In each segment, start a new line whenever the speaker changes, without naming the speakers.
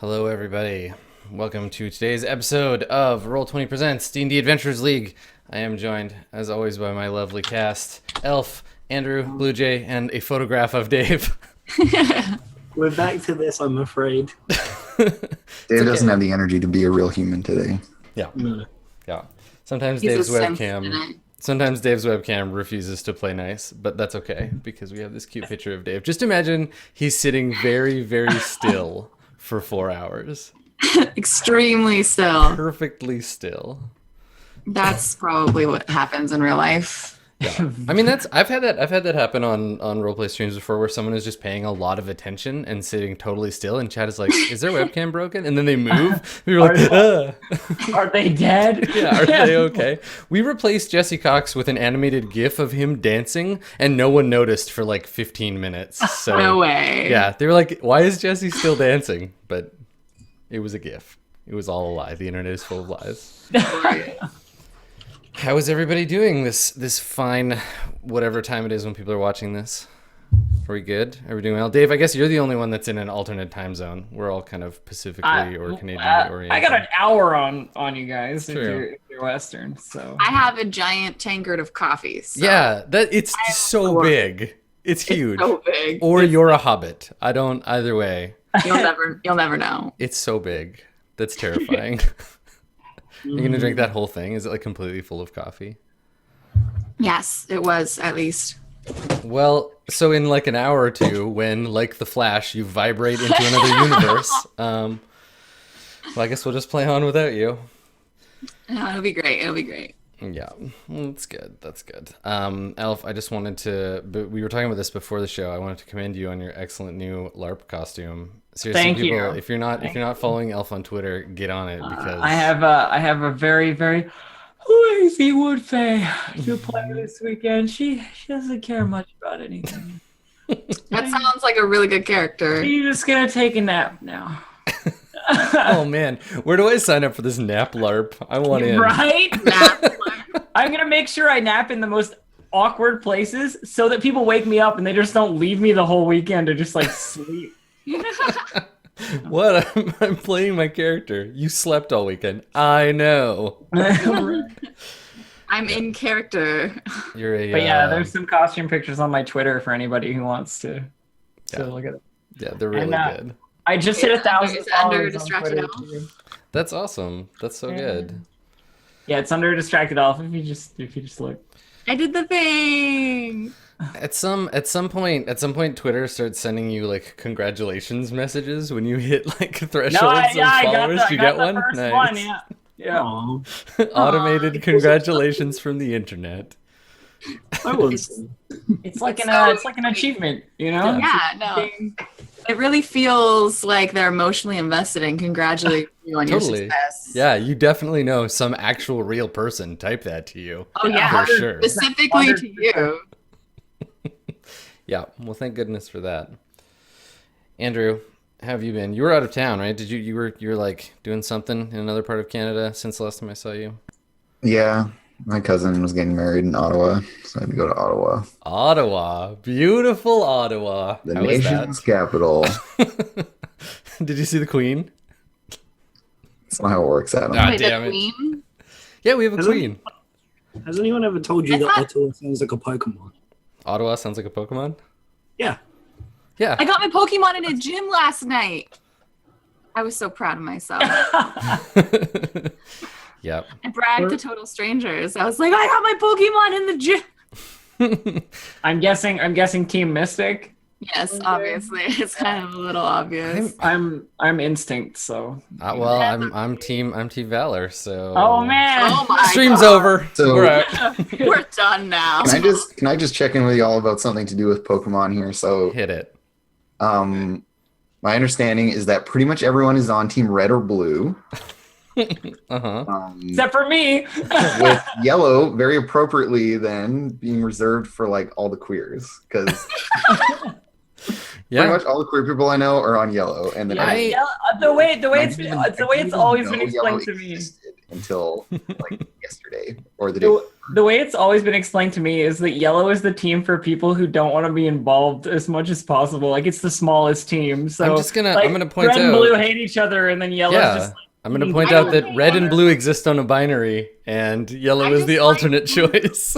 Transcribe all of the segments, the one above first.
Hello, everybody. Welcome to today's episode of Roll20 Presents D&D Adventurers League. I am joined, as always, by my lovely cast, Elf, Andrew, Blue Jay, and a photograph of Dave.
We're back to this, I'm afraid.
Dave doesn't have the energy to be a real human today.
Yeah.
No.
Yeah. Sometimes
He's
Dave's
a simp tonight.
webcam refuses to play nice, but that's okay because we have this cute picture of Dave. Just imagine he's sitting very, very still for 4 hours.
Extremely still.
Perfectly still.
That's probably what happens in real life.
Yeah. I mean, I've had that happen on roleplay streams before, where someone is just paying a lot of attention and sitting totally still, and chat is like, "Is their webcam broken?" And then they move. You're like,
Are they dead?
Yeah, are they okay? We replaced Jesse Cox with an animated GIF of him dancing, and no one noticed for like 15 minutes. So
No way.
yeah, they were like, "Why is Jesse still dancing?" But it was a GIF. It was all a lie. The internet is full of lies. How is everybody doing this fine whatever time it is when people are watching this? Are we good? Are we doing well? Dave, I guess you're the only one that's in an alternate time zone. We're all kind of Pacifically or Canadian oriented.
I got an hour on you guys
True.
if you're Western. So
I have a giant tankard of coffee. So
Yeah, it's so
four.
big. It's huge.
so big.
Or you're a hobbit. I don't either way.
You'll never know.
It's so big. That's terrifying. You're gonna drink that whole thing? Is it like completely full of coffee?
Yes, it was at least.
Well, so in like an hour or two, when like the Flash, you vibrate into another universe. Well, I guess we'll just play on without you.
No, it'll be great. It'll be great.
Yeah, well, that's good. That's good. Elf, I just wanted to. But we were talking about this before the show. I wanted to commend you on your excellent new LARP costume. Seriously,
Thank
people,
you.
if you're not following Elf on Twitter, get on it because
I have a very very lazy wood fae to play this weekend. She doesn't care much about anything.
That sounds like a really good character.
She's just gonna take a nap now.
oh man, where do I sign up for this nap LARP? I want in.
Right?
Nap.
I'm gonna make sure I nap in the most awkward places so that people wake me up and they just don't leave me the whole weekend to just like sleep.
What? I'm playing my character. You slept all weekend. I know.
I'm in character.
You're a.
But yeah, there's some costume pictures on my Twitter for anybody who wants to look at it.
Yeah, they're really good.
I just hit 1,000
It's under
followers on
Distracted
Twitter,
Elf?
too.
That's awesome. That's so good.
Yeah, it's under Distracted Elf if you just look.
I did the thing.
At some point, Twitter starts sending you like congratulations messages when you hit like thresholds of followers.
I
You
got
get
the
one.
first
Nice.
one, yeah.
Aw,
Automated congratulations from the internet.
I was.
It's like
So-
it's like an achievement, you know?
Yeah, no. It really feels like they're emotionally invested in congratulating you on your
Totally.
success.
Yeah, you definitely know some actual real person typed that to you.
Oh yeah,
For sure.
specifically to you.
Yeah. Well, thank goodness for that. Andrew, how have you been? You were out of town, right? Did you were like doing something in another part of Canada since the last time I saw you?
Yeah, my cousin was getting married in Ottawa, so I had to go to Ottawa,
Ottawa, beautiful Ottawa.
the
How was
nation's capital.
that? Did you see the Queen?
That's not how it works, Adam.
Ah,
Wait,
damn
the
it.
queen?
Yeah, we have a
Hasn't-
queen.
Has anyone ever told you
I
that
thought-
Ottawa sounds like a Pokemon?
Ottawa sounds like a Pokemon.
Yeah.
Yeah.
I got my Pokemon in a gym last night. I was so proud of myself.
Yep.
I bragged to total strangers. I was like, I got my Pokemon in the gym.
I'm guessing Team Mystic.
Yes, obviously. It's kind of a little obvious.
I'm Instinct, so.
Well, I'm team Valor. So.
Oh man.
Oh my
Stream's
God.
over.
So-
We're out.
We're done now.
Can I just check in with y'all about something to do with Pokemon here? So,
Hit it.
my understanding is that pretty much everyone is on Team Red or Blue.
Uh-huh.
Except for me.
With Yellow, very appropriately, then being reserved for like all the queers, because pretty
Yeah.
much all the queer people I know are on Yellow, and then
I-
Yeah, the way it's always been
know
explained
Yellow
to me.
existed until like yesterday or the day.
The way it's always been explained to me is that yellow is the team for people who don't want to be involved as much as possible. Like it's the smallest team. So
I'm gonna point
red
out.
and blue hate each other, and then yellow's just like,
I'm going to point out that red and blue exist on a binary, and yellow is the alternate choice.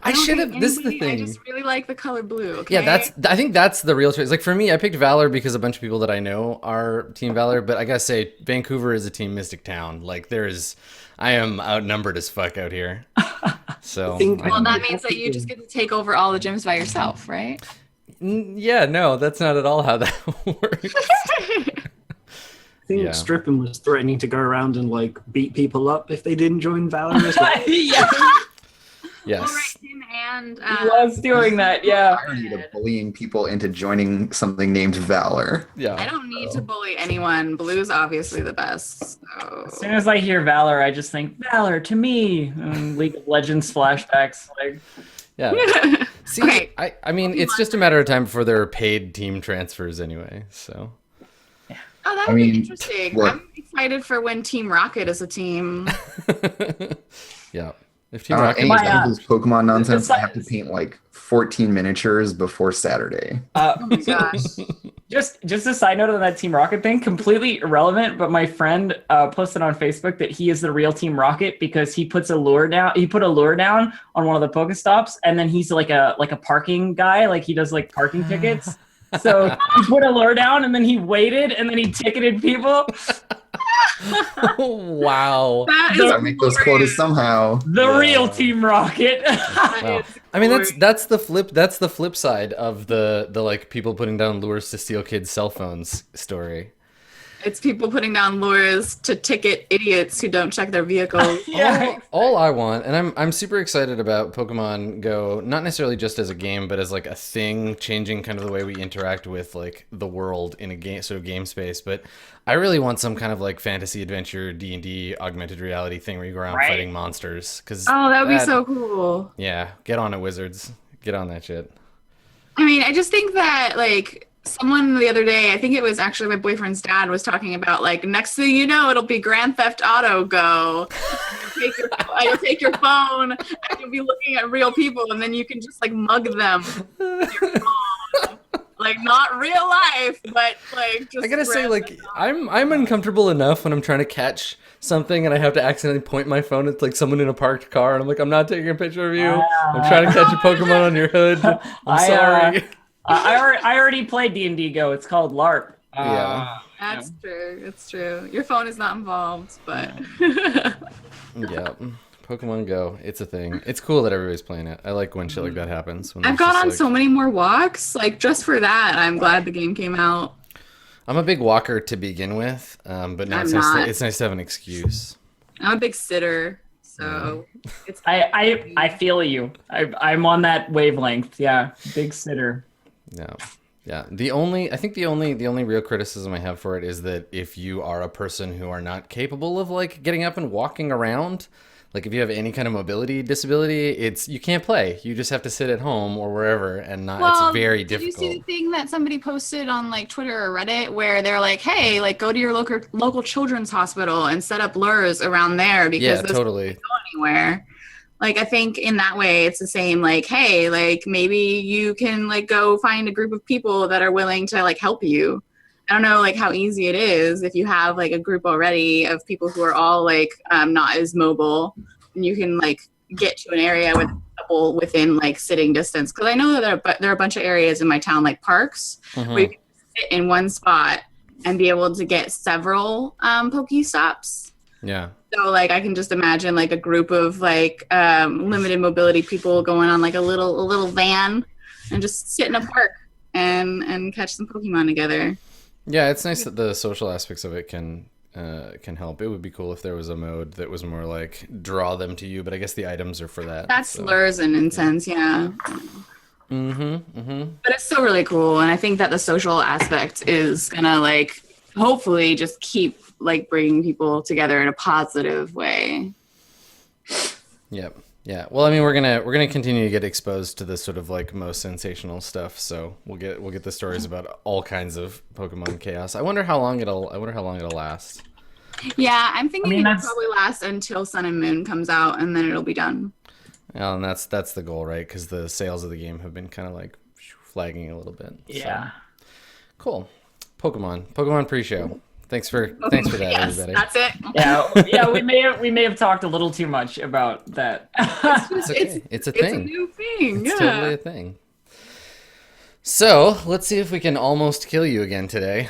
I should have. This is the thing.
I just really like the color blue. Okay?
Yeah, I think that's the real choice. Like for me, I picked Valor because a bunch of people that I know are Team Valor, but I gotta say, Vancouver is a Team Mystic Town. Like I am outnumbered as fuck out here. So.
Well, that means that you just get to take over all the gyms by yourself, right?
Yeah, no, that's not at all how that works.
I think Strippin was threatening to go around and like beat people up if they didn't join Valor as well.
yeah.
Yes.
All right, Tim and
He was doing that, yeah.
Irony of bullying people into joining something named Valor.
Yeah.
I don't need to bully anyone. Blue's obviously the best. So.
As soon as I hear Valor, I just think Valor to me. League of Legends flashbacks, like.
Yeah. See,
Okay.
I mean, it's just a matter of time before there are paid team transfers anyway. So.
Oh, that would be interesting.
What?
I'm excited for when Team Rocket is a team.
Yeah. If Team
Any
Rocket.
of this Pokemon nonsense,
it's
I
like-
have to paint like 14 miniatures before Saturday.
Oh my gosh.
Just a side note on that Team Rocket thing, completely irrelevant, but my friend posted on Facebook that he is the real Team Rocket because he puts a lure down. He put a lure down on one of the Pokestops, and then he's like a parking guy, like he does like parking tickets. So he put a lure down, and then he waited, and then he ticketed people.
Wow.
That is
Gotta make those quotas somehow.
The real Team Rocket.
Wow. I mean, that's the flip. That's the flip side of the like people putting down lures to steal kids' cell phones story.
It's people putting down lures to ticket idiots who don't check their vehicles.
Yeah.
All I want, and I'm super excited about Pokemon Go, not necessarily just as a game, but as like a thing, changing kind of the way we interact with like the world in a game, sort of game space. But I really want some kind of like fantasy adventure D&D augmented reality thing where you go around
Right.
fighting monsters.
Oh, that would be so cool.
Yeah, get on it, Wizards. Get on that shit.
I mean, I just think that like someone the other day, I think it was actually my boyfriend's dad, was talking about like next thing you know, it'll be Grand Theft Auto Go. You'll take your phone and you'll be looking at real people, and then you can just like mug them with your phone. Like not real life, but like just.
I gotta say,
Grand
like,
Theft Auto.
I'm uncomfortable enough when I'm trying to catch something and I have to accidentally point my phone at like someone in a parked car, and I'm like, I'm not taking a picture of you. I'm trying to catch a Pokemon on your hood. I'm sorry.
I already played D&D Go. It's called LARP.
Yeah.
That's true. It's true. Your phone is not involved, but.
Yeah. Pokemon Go, it's a thing. It's cool that everybody's playing it. I like when shit like that happens. When
I've
there's
gone
just,
on
like-
so many more walks. Like just for that, I'm glad the game came out.
I'm a big walker to begin with, but now
I'm
it's
not.
it's nice to have an excuse.
I'm a big sitter, so it's.
I feel you. I'm on that wavelength. Yeah, big sitter.
Yeah. Yeah. I think the only real criticism I have for it is that if you are a person who are not capable of like getting up and walking around, like if you have any kind of mobility disability, you can't play. You just have to sit at home or wherever and not it's very difficult.
Did you see the thing that somebody posted on like Twitter or Reddit where they're like, hey, like go to your local children's hospital and set up lures around there because
Yeah,
those
totally.
can't go anywhere. Like, I think in that way, it's the same, like, hey, like, maybe you can, like, go find a group of people that are willing to, like, help you. I don't know, like, how easy it is if you have, like, a group already of people who are all, like, not as mobile. And you can, like, get to an area with a couple within, like, sitting distance. Because I know that there are a bunch of areas in my town, like parks, where you can sit in one spot and be able to get several Pokestops.
Yeah.
So like I can just imagine like a group of like limited mobility people going on like a little van and just sit in a park and catch some Pokemon together.
Yeah, it's nice that the social aspects of it can help. It would be cool if there was a mode that was more like draw them to you, but I guess the items are for that.
That's
so.
lures and incense, yeah. But it's still really cool, and I think that the social aspect is gonna like hopefully just keep like bringing people together in a positive way.
Yep. Yeah. Well, I mean, we're gonna continue to get exposed to this sort of like most sensational stuff. So we'll get the stories about all kinds of Pokemon chaos. I wonder how long it'll last.
Yeah, I'm thinking it'll
that's-
probably last until Sun and Moon comes out, and then it'll be done.
Well, and that's the goal, right? Because the sales of the game have been kind of like flagging a little bit.
Yeah.
So. Cool. Pokemon pre-show. Thanks for that,
Yes,
everybody.
that's it.
Yeah, we may have talked a little too much about that.
It's okay. It's a
It's a
thing.
new thing.
It's
Yeah.
totally a thing. So let's see if we can almost kill you again today.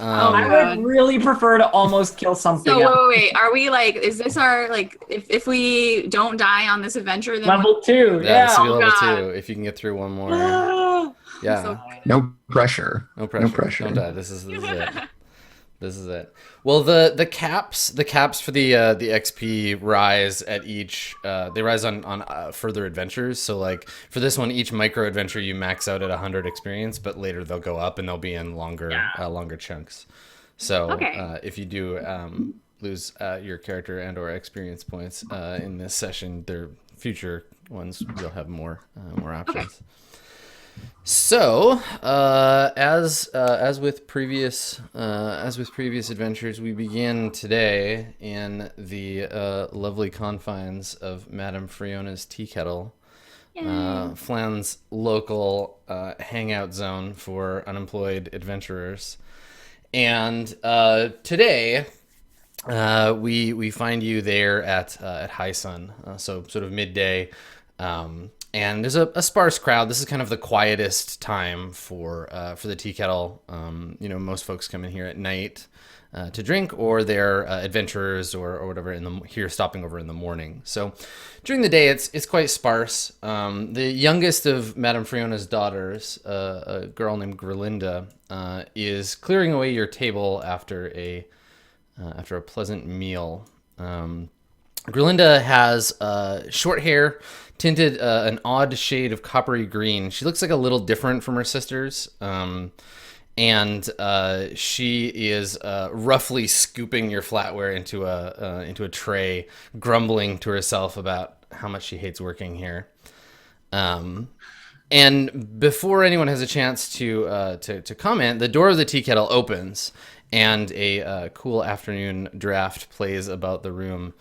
I would really prefer to almost kill something
So
else.
wait, are we like? Is this our like? If we don't die on this adventure, then
Level 2,
Yeah, this will be
Oh,
level
God.
2 if you can get through one more.
yeah.
Yeah.
So-
No pressure.
No pressure.
No pressure.
Don't die. This is it. This is it. Well, the caps for the XP rise at each. They rise on further adventures. So like for this one, each micro adventure you max out at 100 experience, but later they'll go up and they'll be in longer chunks. So
Okay.
if you do lose your character and or experience points in this session, their future ones will have more options. So, as with previous adventures, we begin today in the lovely confines of Madame Friona's tea kettle, Flan's local hangout zone for unemployed adventurers. And today, we find you there at high sun, so sort of midday. And there's a sparse crowd. This is kind of the quietest time for the tea kettle. Most folks come in here at night to drink, or they're adventurers or whatever here stopping over in the morning. So during the day, it's quite sparse. The youngest of Madame Friona's daughters, a girl named Gerlinda, is clearing away your table after a pleasant meal. Gerlinda has short hair, tinted an odd shade of coppery green. She looks like a little different from her sisters. And she is roughly scooping your flatware into a tray, grumbling to herself about how much she hates working here. And before anyone has a chance to comment, the door of the tea kettle opens, and a cool afternoon draft plays about the room.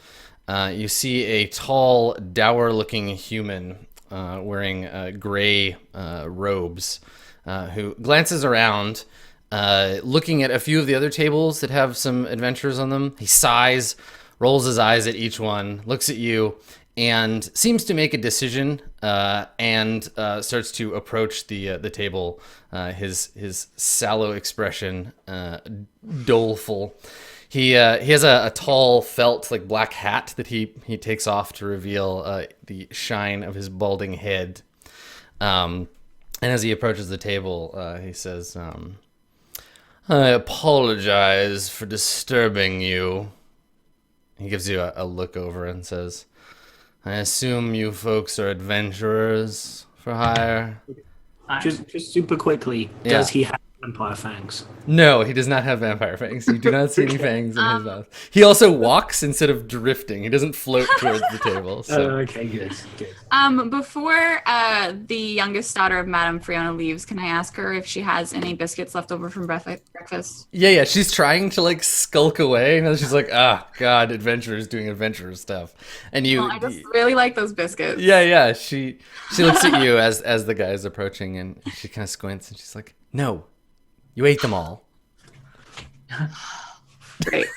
You see a tall, dour-looking human wearing gray robes, who glances around, looking at a few of the other tables that have some adventures on them. He sighs, rolls his eyes at each one, looks at you, and seems to make a decision, and starts to approach the table. His sallow expression, doleful. He has a tall felt like black hat that he takes off to reveal the shine of his balding head. And as he approaches the table, he says, "I apologize for disturbing you." He gives you a look over and says, "I assume you folks are adventurers for hire?"
Just super quickly,
Yeah.
does he have vampire fangs?
No, he does not have vampire fangs. You do not see any fangs in his mouth. He also walks instead of drifting. He doesn't float towards the table. So.
Okay, good.
Before the youngest daughter of Madame Friona leaves, can I ask her if she has any biscuits left over from breakfast?
Yeah. She's trying to like skulk away, and she's like, "Ah, God, adventurers doing adventurous stuff." And you,
Well, I just really like those biscuits.
yeah. She looks at you as the guy is approaching, and she kind of squints, and she's like, "No, you ate them all."
Great.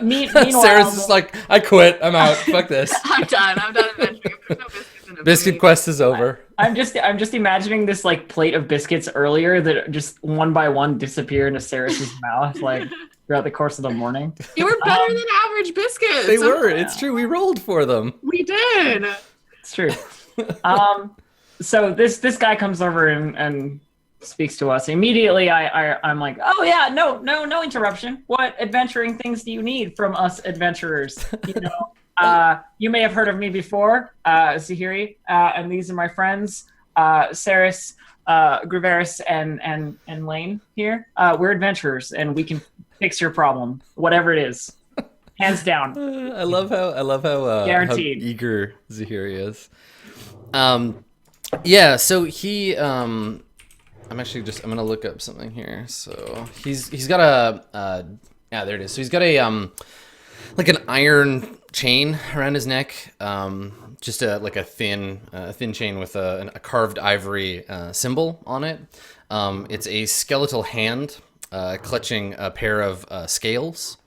Meanwhile,
Sarah's just like, "I quit. I'm out. Fuck this.
I'm done adventuring. There's no biscuits in it for
Biscuit
me.
quest is over."
I'm just imagining this like plate of biscuits earlier that just one by one disappear into Sarah's mouth like throughout the course of the morning.
They were better than average biscuits.
They were. It's true. We rolled for them.
We did.
It's true. So this guy comes over and speaks to us. Immediately I'm like, "Oh yeah, no interruption. What adventuring things do you need from us adventurers? You may have heard of me before, Zahiri, and these are my friends, Saris, Griveris, and Lane here. We're adventurers, and we can fix your problem, whatever it is, hands down."
I love how
Guaranteed.
how eager Zahiri is. Yeah, so he I'm gonna look up something here. So he's got a there it is. So he's got like an iron chain around his neck, just like a thin chain with a carved ivory symbol on it. It's a skeletal hand clutching a pair of scales.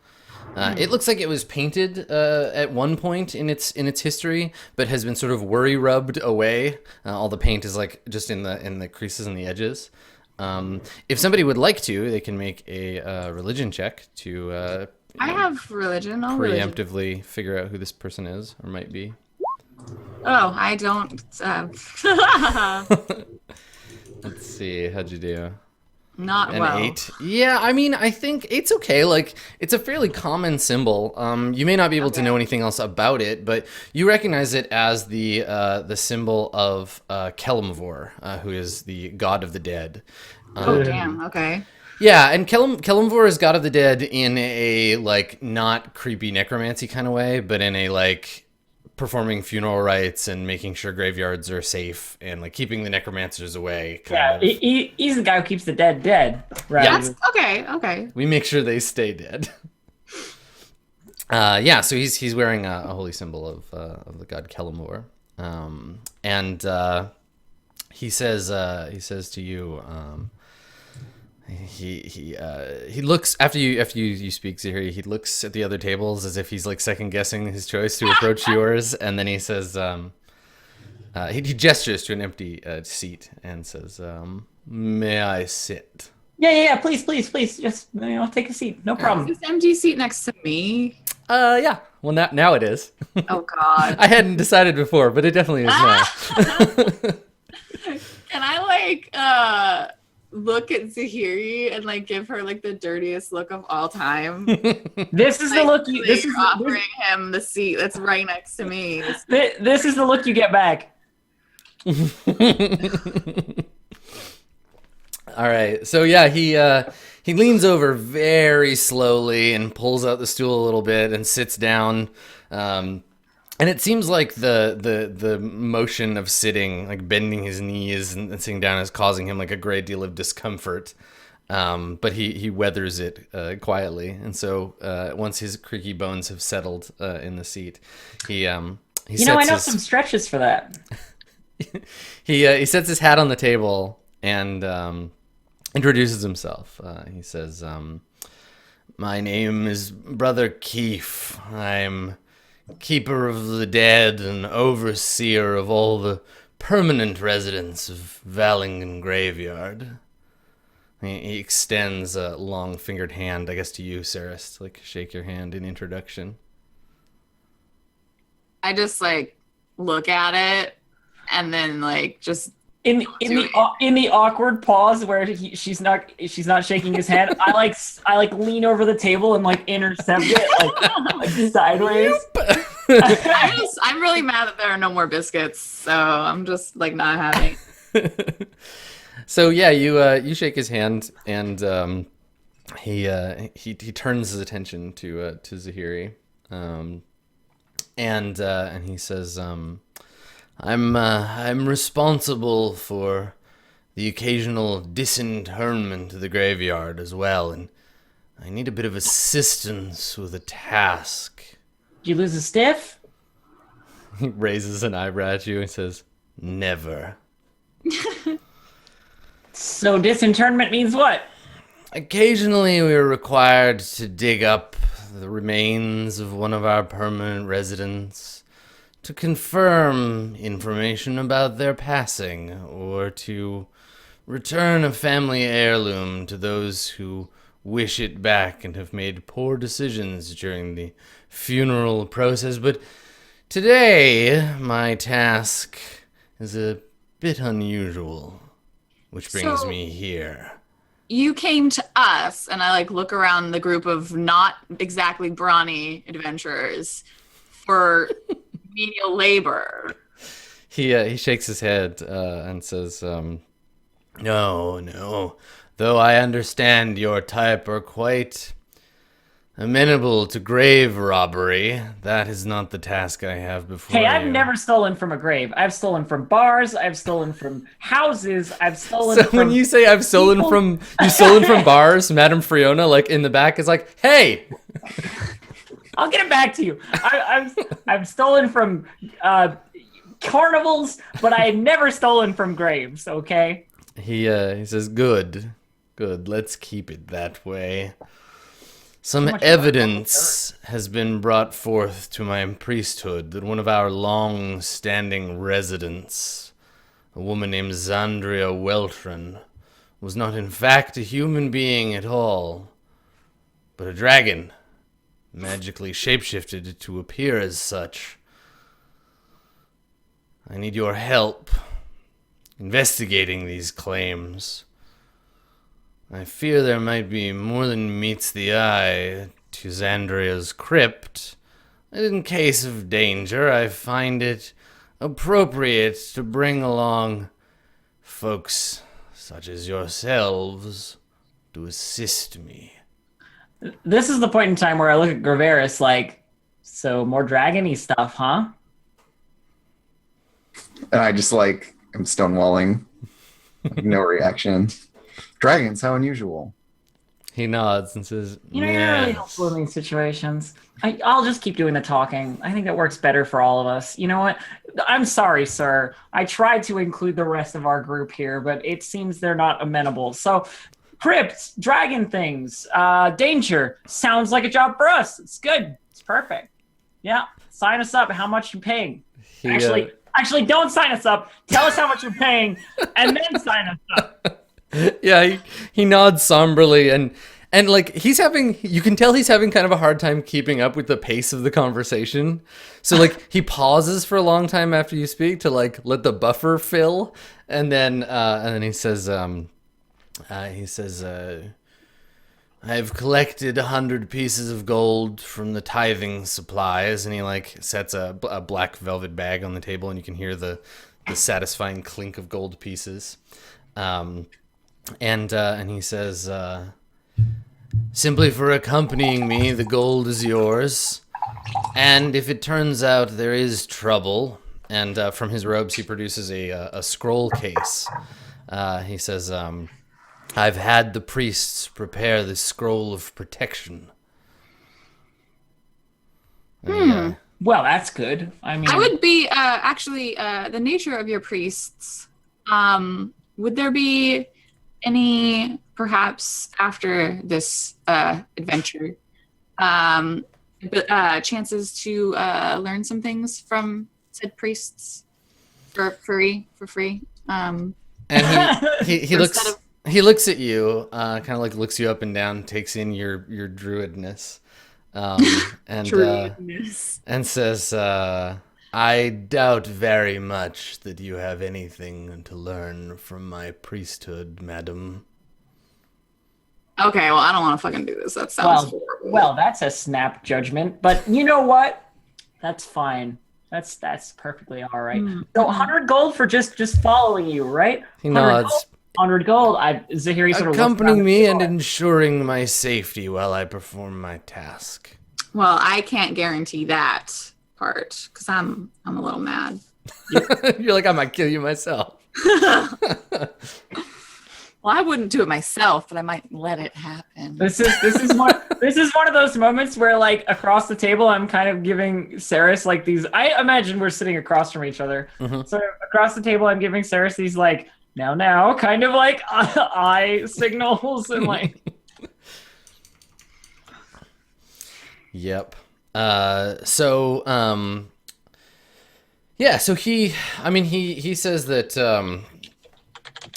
It looks like it was painted at one point in its history, but has been sort of worry rubbed away. All the paint is like just in the creases and the edges. If somebody would like to, they can make a religion check to
I have religion.
preemptively figure out who this person is or might be.
Oh, I don't.
Let's see, how'd you do?
Not
An
well.
8. Yeah, I mean, I think it's okay. Like, it's a fairly common symbol. You may not be able to know anything else about it, but you recognize it as the symbol of Kelemvor, who is the god of the dead.
Oh, damn. Okay.
Yeah, and Kelemvor is god of the dead in a, like, not creepy necromancy kind of way, but in a, like, performing funeral rites and making sure graveyards are safe and, like, keeping the necromancers away.
He's the guy who keeps the dead, right?
Yeah.
That's okay.
We make sure they stay dead. So he's wearing a holy symbol of the god Kelemvor, and he says to you, he looks after you speak, Zahiri. He looks at the other tables as if he's like second guessing his choice to approach yours, and then he says, he gestures to an empty seat and says, "May I sit?"
Yeah. Please. Just take a seat. No problem.
Is this empty seat next to me?
Yeah. Well, now it is.
Oh God.
I hadn't decided before, but it definitely is now.
Can I look at Zahiri and like give her like the dirtiest look of all time?
This is the look you. This is
offering him the seat that's right next to me.
This is the look you get back.
All right. So yeah, he leans over very slowly and pulls out the stool a little bit and sits down. And it seems like the motion of sitting, like bending his knees and sitting down, is causing him like a great deal of discomfort. But he weathers it quietly. And so once his creaky bones have settled in the seat, he
I know some stretches for that.
he sets his hat on the table and introduces himself. He says, "My name is Brother Keefe. I'm keeper of the dead and overseer of all the permanent residents of Vallingen Graveyard." He extends a long-fingered hand, I guess, to you, Saris, to like shake your hand in introduction.
I just like look at it and then like just
In the awkward pause where she's not shaking his hand, I lean over the table and like intercept it like sideways.
I'm really mad that there are no more biscuits, so I'm just like not having.
So yeah, you shake his hand and he turns his attention to Zahiri, and he says, I'm responsible for the occasional disinterment to the graveyard as well, and I need a bit of assistance with a task.
Did you lose a stiff?
He raises an eyebrow at you and says, "Never."
So disinterment means what?
Occasionally we are required to dig up the remains of one of our permanent residents to confirm information about their passing, or to return a family heirloom to those who wish it back and have made poor decisions during the funeral process. But today, my task is a bit unusual, which brings me here.
You came to us, and I like look around the group of not exactly brawny adventurers for menial labor.
He shakes his head and says, No. Though I understand your type are quite amenable to grave robbery, that is not the task I have before you.
Hey, I've never stolen from a grave. I've stolen from bars. I've stolen from houses. I've stolen from...
when you say I've stolen from bars, Madame Friona, like in the back, is like, hey!
I'll get it back to you. I've stolen from carnivals, but I've never stolen from graves. Okay.
He says, Good. Let's keep it that way. Some
much
evidence has been brought forth to my priesthood that one of our long-standing residents, a woman named Zandria Weltran, was not in fact a human being at all, but a dragon, magically shapeshifted to appear as such. I need your help investigating these claims. I fear there might be more than meets the eye to Zandria's crypt, and in case of danger, I find it appropriate to bring along folks such as yourselves to assist me.
This is the point in time where I look at Graveris like, so more dragony stuff, huh?
And I just like, I'm stonewalling. No reaction. Dragons, how unusual.
He nods and says,
You really helpful in these situations. I'll just keep doing the talking. I think that works better for all of us. You know what? I'm sorry, sir. I tried to include the rest of our group here, but it seems they're not amenable. So, crypts, dragon things, danger. Sounds like a job for us. It's good. It's perfect. Yeah. Sign us up. How much you paying? Actually, don't sign us up. Tell us how much you're paying, and then sign us up.
Yeah, he nods somberly and like you can tell he's having kind of a hard time keeping up with the pace of the conversation. So like he pauses for a long time after you speak to like let the buffer fill, and then he says I've collected 100 pieces of gold from the tithing supplies, and he like sets a black velvet bag on the table, and you can hear the satisfying clink of gold pieces. And he says, simply for accompanying me, the gold is yours. And if it turns out there is trouble, and from his robes he produces a scroll case. He says, I've had the priests prepare the scroll of protection.
Well, that's good. I mean,
I would be actually the nature of your priests. Would there be any, perhaps after this adventure, chances to learn some things from said priests for free?
And he looks at you, kind of like looks you up and down, takes in your druidness, and says, I doubt very much that you have anything to learn from my priesthood, madam.
Okay, well, I don't want to fucking do this. That sounds horrible.
Well, that's a snap judgment, but you know what? That's fine. That's perfectly all right. So 100 gold for just following you, right?
He nods.
100 gold. Zahiri sort of
accompanying me and ensuring my safety while I perform my task.
Well, I can't guarantee that part because I'm a little mad.
You're like, I might kill you myself.
Well, I wouldn't do it myself, but I might let it happen.
This is one of those moments where, like, across the table, I'm kind of giving Saris like these. I imagine we're sitting across from each other. Mm-hmm. So across the table, I'm giving Saris these like now, kind of like eye signals and like.
Yep. So he says that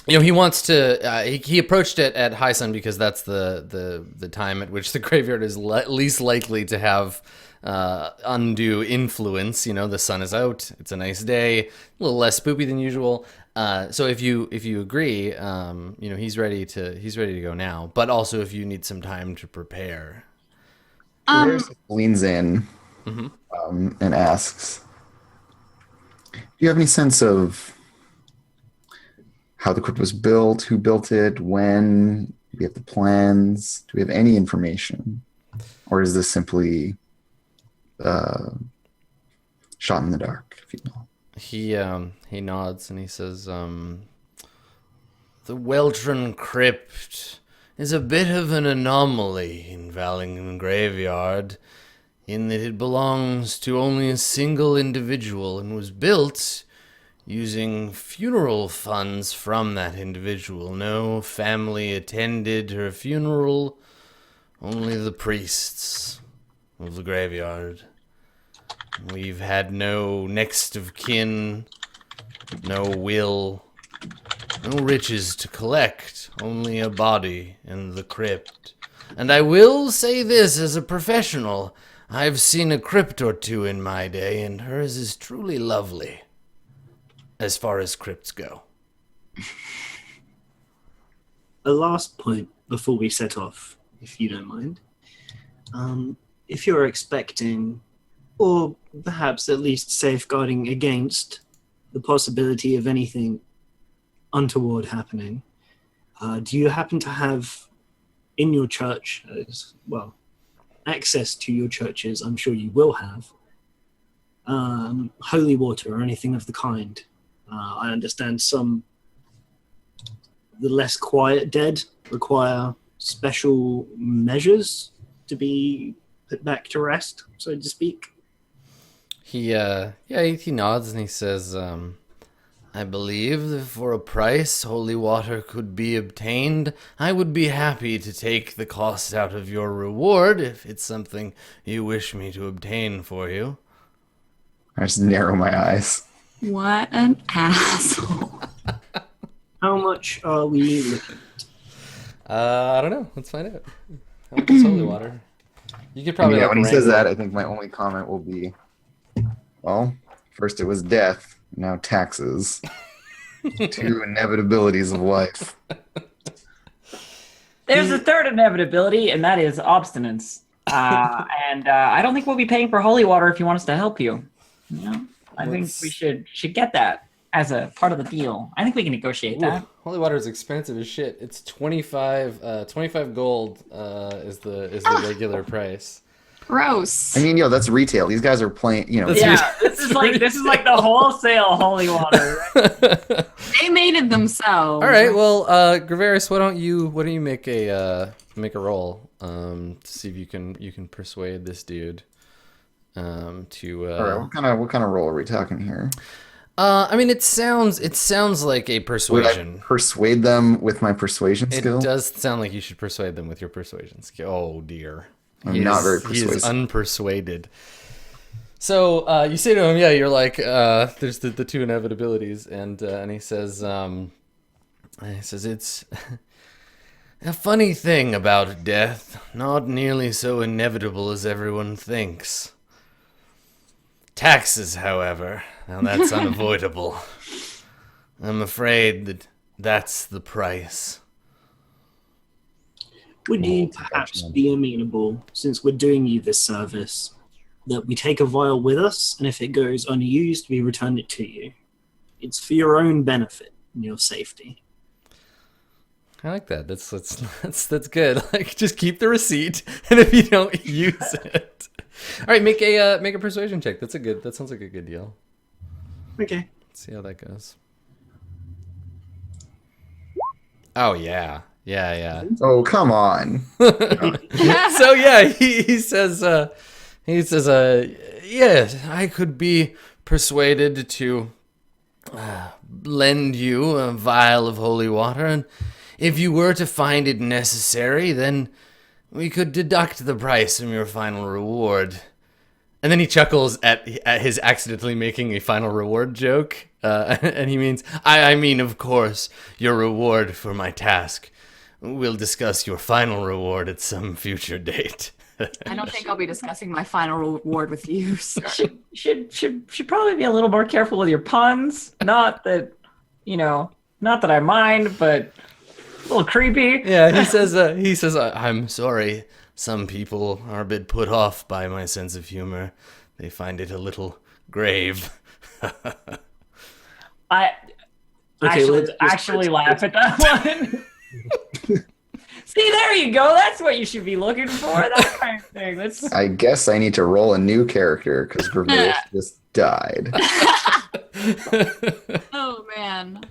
he wants to he approached it at high sun because that's the time at which the graveyard is least likely to have undue influence. The sun is out, it's a nice day, a little less spoopy than usual. So if you agree, he's ready to go now, but also if you need some time to prepare.
Leans in and asks, do you have any sense of how the crypt was built, who built it, when? Do we have the plans? Do we have any information? Or is this simply shot in the dark, if you know?
He nods and he says, the Weltran crypt is a bit of an anomaly in Valington Graveyard. in that it belongs to only a single individual and was built using funeral funds from that individual. No family attended her funeral, only the priests of the graveyard. We've had no next of kin, no will, no riches to collect, only a body in the crypt. And I will say this as a professional, I've seen a crypt or two in my day, and hers is truly lovely, as far as crypts go.
A last point before we set off, if you don't mind. If you're expecting, or perhaps at least safeguarding against, the possibility of anything untoward happening, do you happen to have in your church, access to your churches, I'm sure you will have, holy water or anything of the kind? I understand the less quiet dead require special measures to be put back to rest, so to speak.
He nods and he says, I believe that for a price holy water could be obtained. I would be happy to take the cost out of your reward if it's something you wish me to obtain for you.
I just narrow my eyes.
What an asshole.
How much are we looking at?
I don't know. Let's find out. How much is holy water? You could probably.
When he says that, I think my only comment will be, well, first it was death, now taxes. Two inevitabilities of life.
There's a third inevitability, and that is obstinance. I don't think we'll be paying for holy water if you want us to help you. I think we should get that as a part of the deal. I think we can negotiate that.
Holy water is expensive as shit. It's 25 gold is the regular price.
Gross.
I mean, that's retail. These guys are playing,
This is like the wholesale holy water. Right?
They made it themselves.
All right, well, Graveris, why don't you make a roll to see if you can persuade this dude to.
All right, what kind of roll are we talking here?
I mean, it sounds like a persuasion.
Would I persuade them with my persuasion skill?
It does sound like you should persuade them with your persuasion skill. Oh dear.
I'm not very persuasive.
He is unpersuaded. So you say to him, you're like, there's the two inevitabilities, and he says, it's a funny thing about death, not nearly so inevitable as everyone thinks. Taxes, however, now that's unavoidable. I'm afraid that's the price.
Would you perhaps be amenable, since we're doing you this service, that we take a vial with us, and if it goes unused, we return it to you? It's for your own benefit and your safety.
I like that. That's good. Like, just keep the receipt, and if you don't use it, all right, make a persuasion check. That sounds like a good deal.
Okay.
Let's see how that goes. Oh yeah.
Oh, come on.
So he says, yes, I could be persuaded to lend you a vial of holy water, and if you were to find it necessary, then we could deduct the price from your final reward. And then he chuckles at his accidentally making a final reward joke, and he means, I mean, of course, your reward for my task. We'll discuss your final reward at some future date.
I don't think I'll be discussing my final reward with you, sir.
Should probably be a little more careful with your puns. Not that I mind, but a little creepy.
Yeah, he says, I'm sorry. Some people are a bit put off by my sense of humor. They find it a little grave.
I actually laugh at that one. See, there you go. That's what you should be looking for. That kind of thing.
I guess I need to roll a new character because Graveris just died.
Oh man.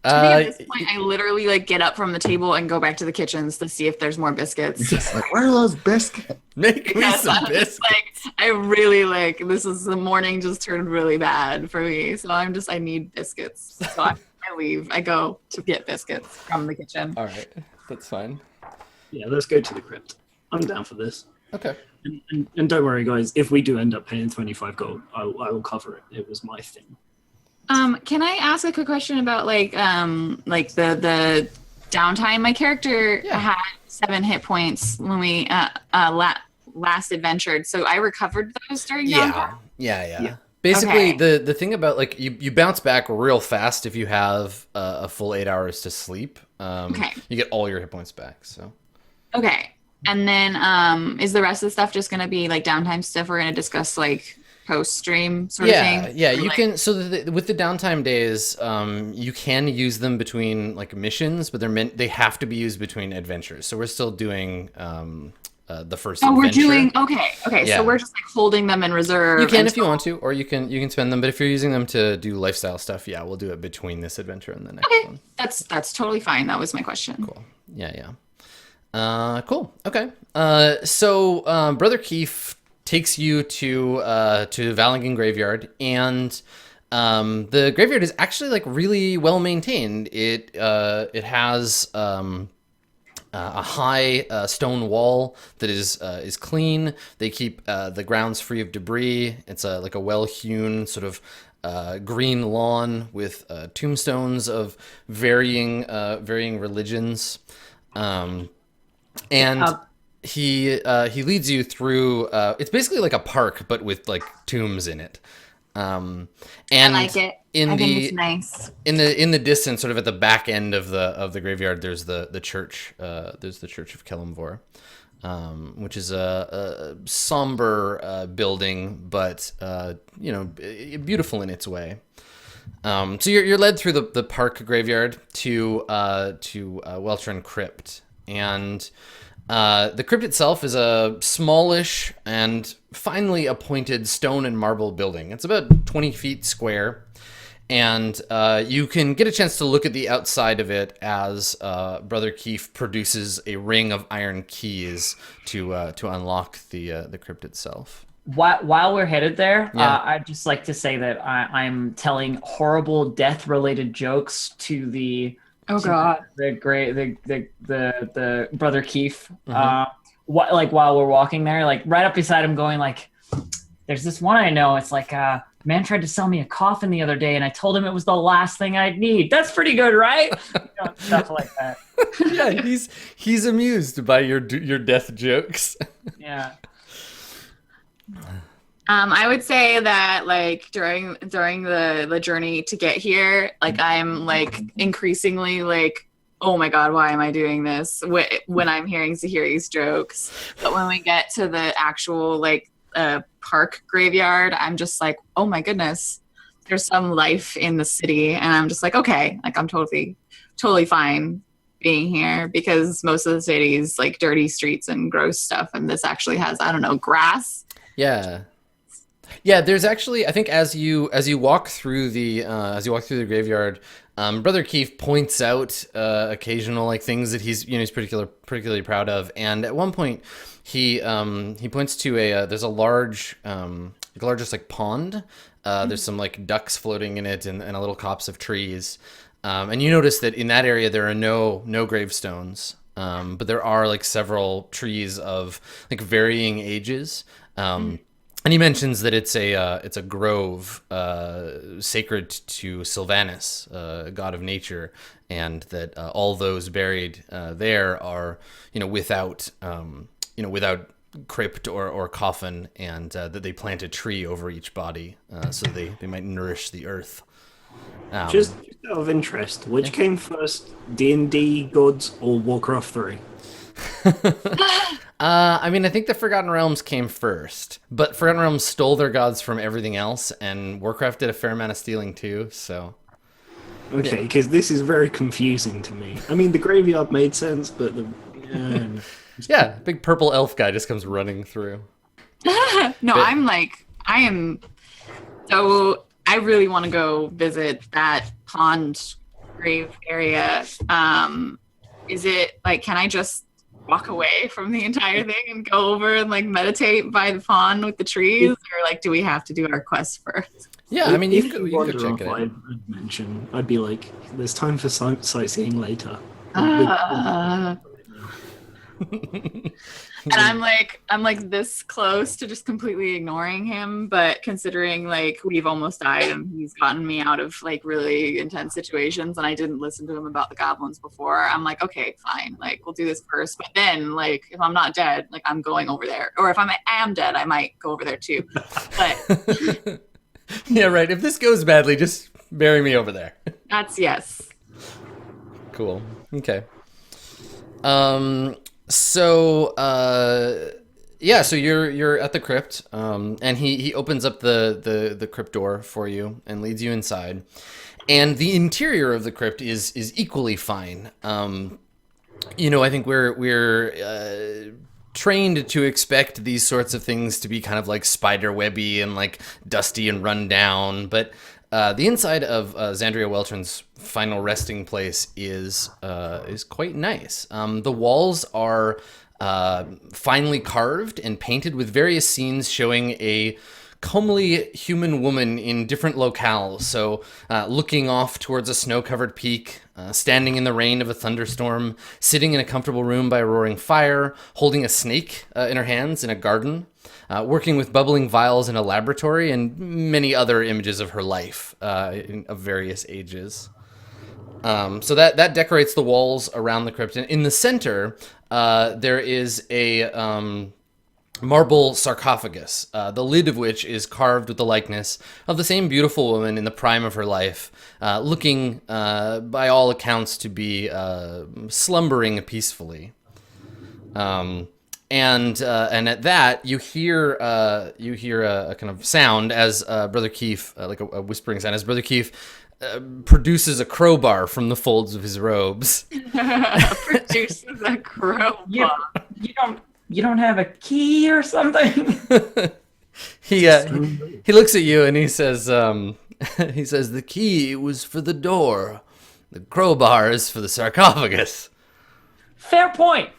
I think at this point, I literally like get up from the table and go back to the kitchens to see if there's more biscuits.
Like, where are those biscuits?
Make me some
I'm
biscuits.
just like, I really like this. Is the morning just turned really bad for me, so I need biscuits. So I leave. I go to get biscuits from the kitchen.
All right, that's fine.
Yeah, let's go to the crypt. I'm down for this.
Okay.
And don't worry, guys. If we do end up paying 25 gold, I will cover it. It was my thing.
Can I ask a quick question about like the downtime? My character had 7 hit points when we last adventured, so I recovered those during downtime.
Yeah. Basically, the thing about like you bounce back real fast if you have a full 8 hours to sleep. You get all your hit points back. So. Okay.
And then is the rest of the stuff just gonna be like downtime stuff we're gonna discuss like post-stream sort of thing?
Yeah, you can. So with the downtime days, you can use them between like missions, but they have to be used between adventures. So we're still doing the first.
Oh,
adventure.
we're doing okay.
Yeah.
So we're just like holding them in reserve.
You can if you want to, or you can spend them. But if you're using them to do lifestyle stuff, yeah, we'll do it between this adventure and the next one.
That's totally fine. That was my question.
Cool. Yeah. Cool. Okay. So Brother Keefe takes you to Valangan Graveyard, and the graveyard is actually like really well maintained. It has a high stone wall that is clean. They keep the grounds free of debris. It's like a well-hewn sort of green lawn with tombstones of varying religions. And he leads you through. It's basically like a park, but with like tombs in it. And
I like it. I think it's nice.
In the distance, sort of at the back end of the graveyard, there's the church. There's the Church of Kelimvor, which is a somber building, but beautiful in its way. So you're led through the park graveyard to Weltrin Crypt. And the crypt itself is a smallish and finely appointed stone and marble building. It's about 20 feet square, and you can get a chance to look at the outside of it as Brother Keefe produces a ring of iron keys to unlock the crypt itself.
While we're headed there, I'd just like to say that I'm telling horrible death-related jokes to the the Brother Keefe. While we're walking there, like right up beside him, going like, "There's this one I know. It's like man tried to sell me a coffin the other day, and I told him it was the last thing I'd need. That's pretty good, right?" Stuff like that.
Yeah, he's amused by your death jokes.
Yeah.
I would say that like during the journey to get here, like I'm like increasingly like, oh my god, why am I doing this? When I'm hearing Zahiri's jokes, but when we get to the actual like park graveyard, I'm just like, oh my goodness, there's some life in the city, and I'm just like, okay, like I'm totally fine being here, because most of the city's like dirty streets and gross stuff, and this actually has, I don't know, grass.
Yeah, there's actually, I think as you walk through the graveyard, Brother Keefe points out occasional like things that he's particularly proud of, and at one point he points to there's a large just like pond. There's some like ducks floating in it, and a little copse of trees, and you notice that in that area there are no gravestones, but there are like several trees of like varying ages. And he mentions that it's a grove sacred to Sylvanus, god of nature, and that all those buried there are without crypt or coffin, and that they plant a tree over each body so they might nourish the earth.
Just out of interest, which came first, D&D gods or Warcraft 3?
I mean, I think the Forgotten Realms came first, but Forgotten Realms stole their gods from everything else, and Warcraft did a fair amount of stealing too, so...
Okay, because this is very confusing to me. I mean, the graveyard made sense, but the...
Yeah, big purple elf guy just comes running through.
No, I really want to go visit that pond grave area, is it like, can I just walk away from the entire thing and go over and like meditate by the pond with the trees, or like do we have to do our quest first?
Yeah, I mean, you
if
can
you
go
wander
check
off,
it out.
I'd mention, I'd be like, there's time for sightseeing later.
And I'm like this close to just completely ignoring him, but considering like we've almost died and he's gotten me out of like really intense situations and I didn't listen to him about the goblins before, I'm like, okay, fine, like we'll do this first, but then like if I'm not dead, like I'm going over there, or if I am dead, I might go over there too. But
Yeah, right. If this goes badly, just bury me over there.
that's yes.
Cool. Okay. So you're at the crypt, and he opens up the crypt door for you and leads you inside. And the interior of the crypt is equally fine. I think we're trained to expect these sorts of things to be kind of like spider webby and like dusty and run down, but the inside of Xandria Weltron's final resting place is quite nice. The walls are finely carved and painted with various scenes showing a comely human woman in different locales. So looking off towards a snow-covered peak, standing in the rain of a thunderstorm, sitting in a comfortable room by a roaring fire, holding a snake in her hands in a garden, working with bubbling vials in a laboratory, and many other images of her life of various ages. So that decorates the walls around the crypt. And in the center, there is a marble sarcophagus, the lid of which is carved with the likeness of the same beautiful woman in the prime of her life, looking, by all accounts, to be slumbering peacefully. And at that, you hear a kind of sound as Brother Keefe, like a whispering sound, as Brother Keefe produces a crowbar from the folds of his robes.
Produces a crowbar.
You don't have a key or something?
He looks at you and he says, the key was for the door. The crowbar is for the sarcophagus.
Fair point.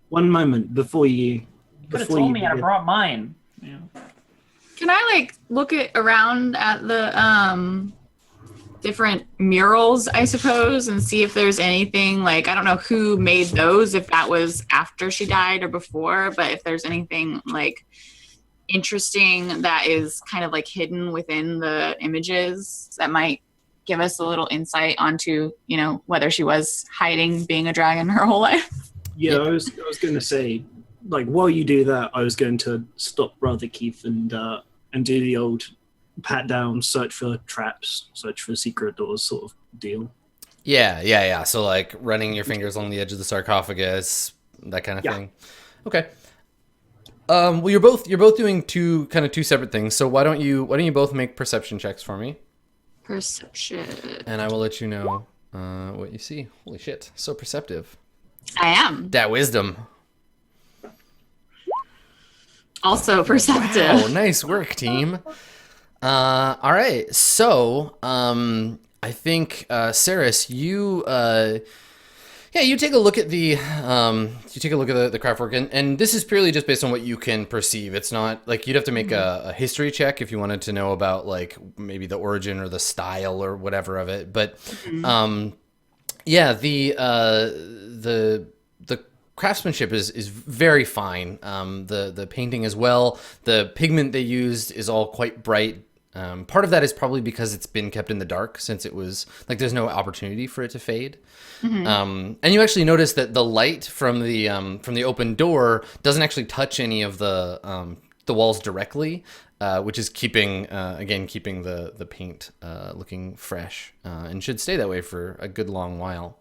One moment before you
Could have told me I brought mine. Yeah.
Can I like look around at the different murals, I suppose, and see if there's anything like, I don't know who made those, if that was after she died or before, but if there's anything like interesting that is kind of like hidden within the images that might give us a little insight onto, whether she was hiding being a dragon her whole life.
Yeah, I was going to say, like, while you do that, I was going to stop Brother Keith and do the old pat down, search for traps, search for secret doors sort of deal.
Yeah. So like running your fingers along the edge of the sarcophagus, that kind of thing. Okay. Well, you're both doing two separate things. So why don't you both make perception checks for me?
Perception.
And I will let you know what you see. Holy shit, so perceptive.
I am.
That wisdom.
Also perceptive.
Wow, nice work, team. All right, so I think Saris, you take a look at the craft work, and this is purely just based on what you can perceive. It's not like you'd have to make a history check if you wanted to know about like maybe the origin or the style or whatever of it. But the craftsmanship is very fine. The painting as well. The pigment they used is all quite bright. Part of that is probably because it's been kept in the dark since it was like there's no opportunity for it to fade. And you actually notice that the light from the open door doesn't actually touch any of the walls directly, which is keeping the paint looking fresh, and should stay that way for a good long while.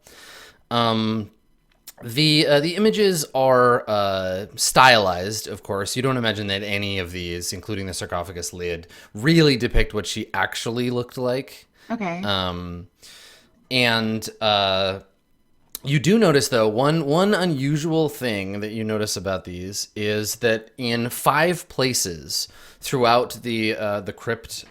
The images are stylized, of course. You don't imagine that any of these, including the sarcophagus lid, really depict what she actually looked like.
Okay.
And you do notice, though, one unusual thing that you notice about these is that in 5 places throughout the crypt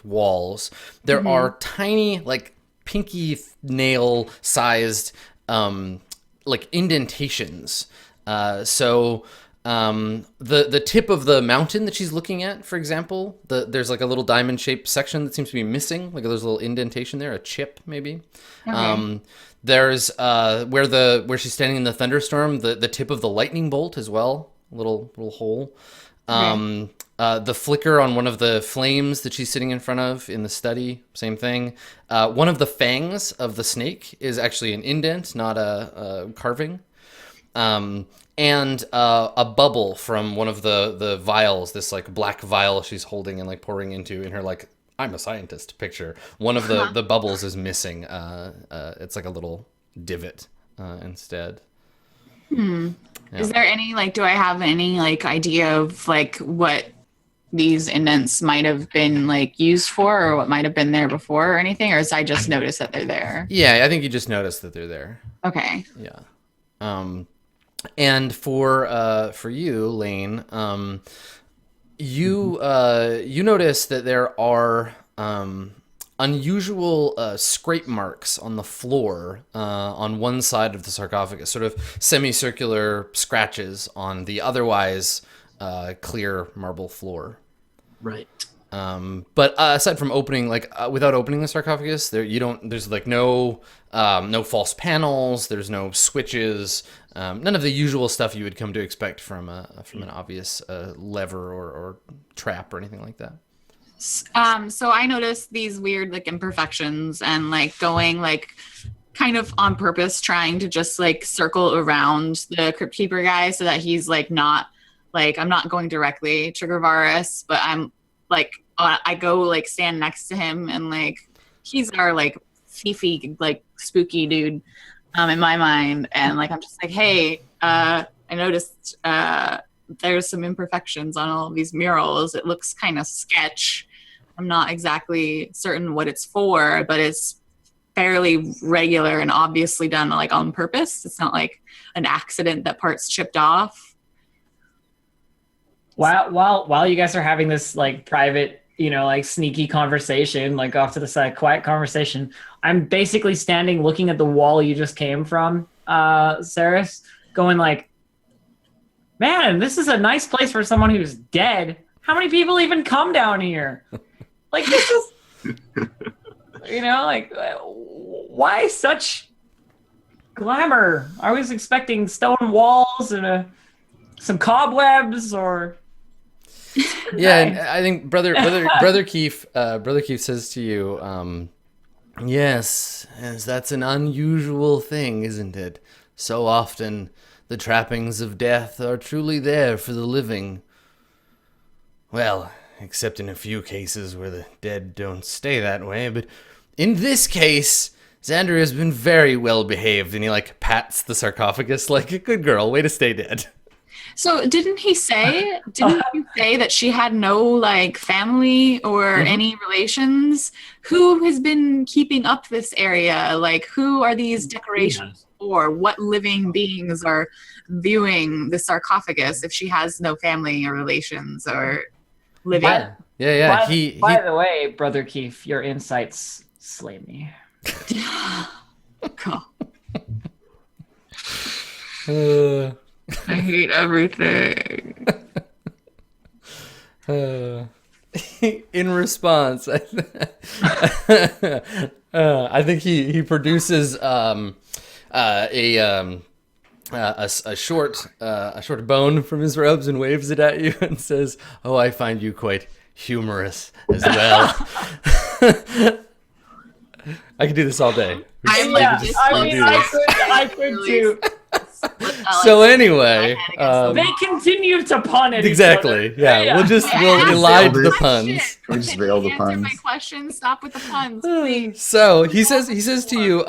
walls, there are tiny, like, pinky nail sized like indentations. So the tip of the mountain that she's looking at, for example, there's like a little diamond shaped section that seems to be missing. Like there's a little indentation there, a chip maybe. Okay. There's where she's standing in the thunderstorm, the tip of the lightning bolt as well, a little hole. Okay. The flicker on one of the flames that she's sitting in front of in the study, same thing. One of the fangs of the snake is actually an indent, not a carving. And a bubble from one of the vials, this like black vial she's holding and like pouring into in her like I'm a scientist picture. One of the bubbles is missing. It's like a little divot instead. Yeah.
Is there any like, do I have any like idea of like what these indents might have been like used for, or what might have been there before or anything, or is I just noticed that they're there?
Yeah, I think you just noticed that they're there.
Okay.
Yeah. And for you, Lane, you notice that there are unusual scrape marks on the floor on one side of the sarcophagus, sort of semicircular scratches on the otherwise clear marble floor.
Right.
But aside from opening, like without opening the sarcophagus, there's like no false panels. There's no switches. None of the usual stuff you would come to expect from an obvious lever or trap or anything like that.
So I noticed these weird like imperfections and like going like kind of on purpose trying to just like circle around the Crypt Keeper guy so that he's like not like I'm not going directly to Gravaris, but I'm like I go like stand next to him and like he's our like thiefy like spooky dude in my mind, and like I'm just like, hey, I noticed there's some imperfections on all of these murals. It looks kind of sketch. I'm not exactly certain what it's for, but it's fairly regular and obviously done like on purpose. It's not like an accident that parts chipped off.
While you guys are having this like private, like sneaky conversation, like off to the side, quiet conversation, I'm basically standing looking at the wall you just came from, Saris, going like, man, this is a nice place for someone who's dead. How many people even come down here? Like, this is, like, why such glamour? I was expecting stone walls and some cobwebs or...
Yeah, and I think Brother Keith says to you, yes, that's an unusual thing, isn't it? So often the trappings of death are truly there for the living. Well, except in a few cases where the dead don't stay that way, but in this case, Xander has been very well behaved, and he like pats the sarcophagus like a good girl, way to stay dead.
So didn't you say that she had no like family or any relations? Who has been keeping up this area? Like, who are these decorations for? What living beings are viewing the sarcophagus if she has no family or relations or living?
Yeah.
By the way, Brother Keith, your insights slay me.
Cool. I hate everything.
In response, I think he produces a short bone from his robes and waves it at you and says, "Oh, I find you quite humorous as well." I could do this all day.
I could too.
So anyway,
they continue to pun it.
Exactly. Yeah, we'll elide the puns.
We'll just veil the puns.
My question. Stop with the puns, please.
So he says to you,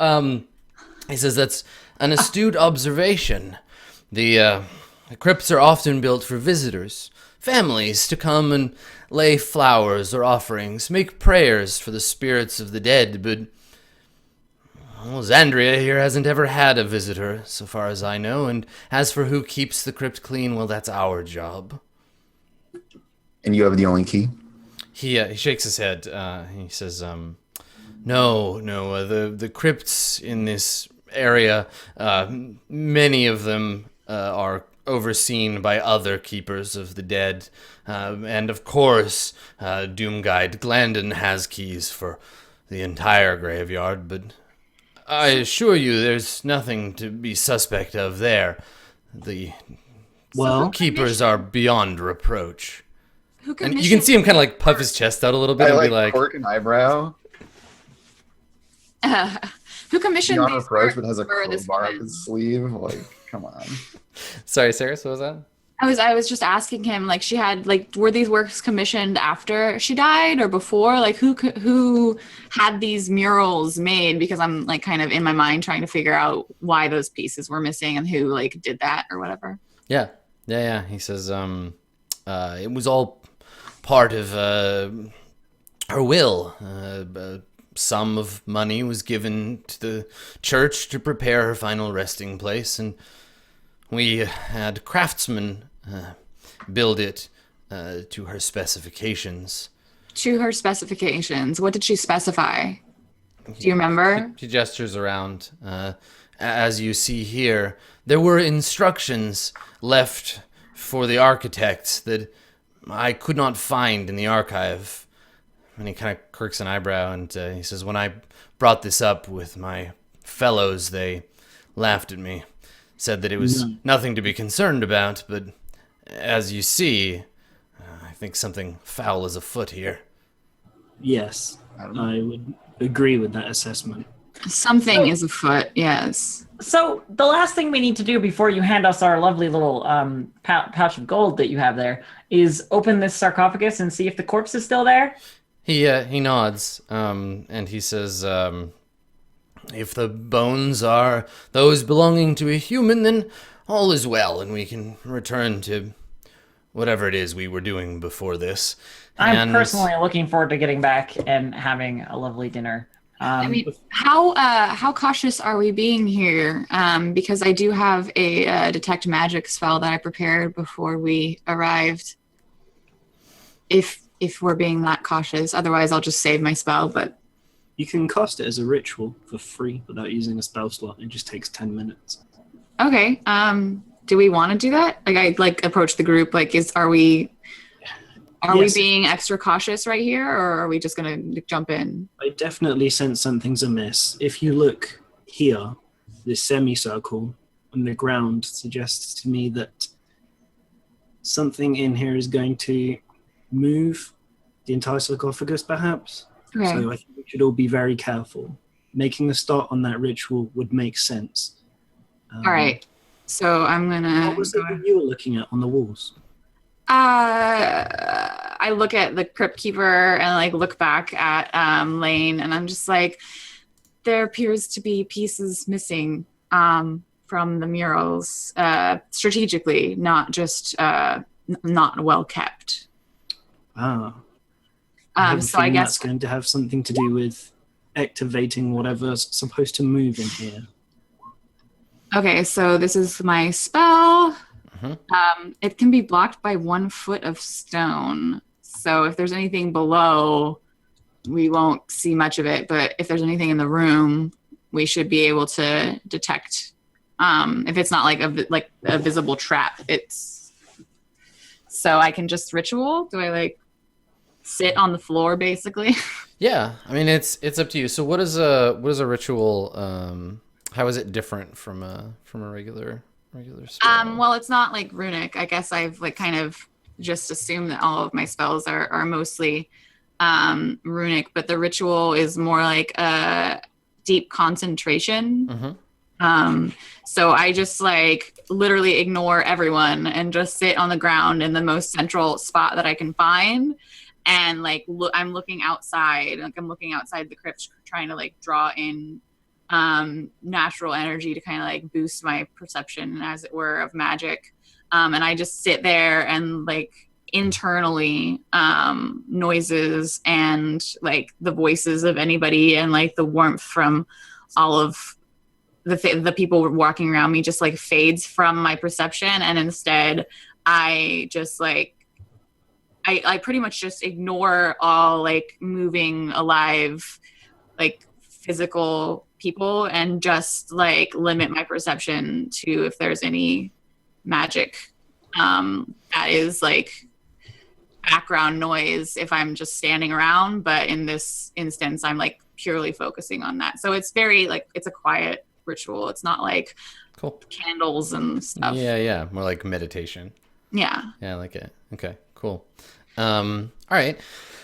he says that's an astute observation. The crypts are often built for visitors, families to come and lay flowers or offerings, make prayers for the spirits of the dead, but well, Xandria here hasn't ever had a visitor, so far as I know, and as for who keeps the crypt clean, well, that's our job.
And you have the only key?
He shakes his head. He says, No, the crypts in this area, many of them are overseen by other keepers of the dead, and of course, Doom Guide Glandon has keys for the entire graveyard, but I assure you there's nothing to be suspect of there. The keepers are beyond reproach. And you can see him kind of like puff his chest out a little bit and be like,
quirk an eyebrow.
Who commissioned
Beyond
these
reproach, but has a
for this
crowbar up
woman?
his sleeve. Like, come on.
Sorry, Sarah, what was that?
I was just asking him, like, she had, like, were these works commissioned after she died or before? Like, who had these murals made? Because I'm, like, kind of in my mind trying to figure out why those pieces were missing and who, like, did that or whatever.
Yeah. He says, it was all part of her will. Some of money was given to the church to prepare her final resting place, and we had craftsmen build it to her specifications.
To her specifications. What did she specify? Do you remember?
She gestures around. As you see here, there were instructions left for the architects that I could not find in the archive. And he kind of quirks an eyebrow, and he says, when I brought this up with my fellows, they laughed at me. Said that it was nothing to be concerned about, but as you see, I think something foul is afoot here.
Yes, I would agree with that assessment.
Something is afoot, yes.
So the last thing we need to do before you hand us our lovely little pouch of gold that you have there is open this sarcophagus and see if the corpse is still there.
He nods, and he says, if the bones are those belonging to a human, then all is well, and we can return to whatever it is we were doing before this.
I'm personally looking forward to getting back and having a lovely dinner.
I mean, how cautious are we being here? Because I do have a detect magic spell that I prepared before we arrived. If we're being that cautious, otherwise I'll just save my spell. But
you can cast it as a ritual for free without using a spell slot. It just takes 10 minutes.
Okay. Do we want to do that? Like, I approach the group. Like, are we being extra cautious right here, or are we just gonna jump in?
I definitely sense something's amiss. If you look here, this semicircle on the ground suggests to me that something in here is going to move the entire sarcophagus, perhaps.
Okay.
So I think we should all be very careful. Making a start on that ritual would make sense.
All right. So I'm gonna.
What was it that you were looking at on the walls?
I look at the crypt keeper and like look back at Lane, and I'm just like, there appears to be pieces missing from the murals, strategically, not just not well kept. So I guess
that's going to have something to do with activating whatever's supposed to move in here.
Okay, so this is my spell.
Mm-hmm.
It can be blocked by 1 foot of stone. So if there's anything below, we won't see much of it. But if there's anything in the room, we should be able to detect. If it's not like a visible trap, it's. So I can just ritual. Do I like sit on the floor basically?
Yeah, I mean it's up to you. So what is a ritual? How is it different from a regular spell?
Well, it's not like runic. I guess I've like kind of just assumed that all of my spells are mostly runic, but the ritual is more like a deep concentration.
Mm-hmm.
So I just like literally ignore everyone and just sit on the ground in the most central spot that I can find. And like I'm looking outside, like I'm looking outside the crypt, trying to like draw in natural energy to kind of like boost my perception, as it were, of magic. And I just sit there and like internally noises and like the voices of anybody and like the warmth from all of the people walking around me just like fades from my perception. And instead I just like I pretty much just ignore all like moving alive like physical people and just like limit my perception to if there's any magic that is like background noise if I'm just standing around. But in this instance, I'm like purely focusing on that. So it's very like, it's a quiet ritual. It's not like
Cool.
candles and stuff.
Yeah. More like meditation.
Yeah.
Yeah, I like it. Okay, cool. All right.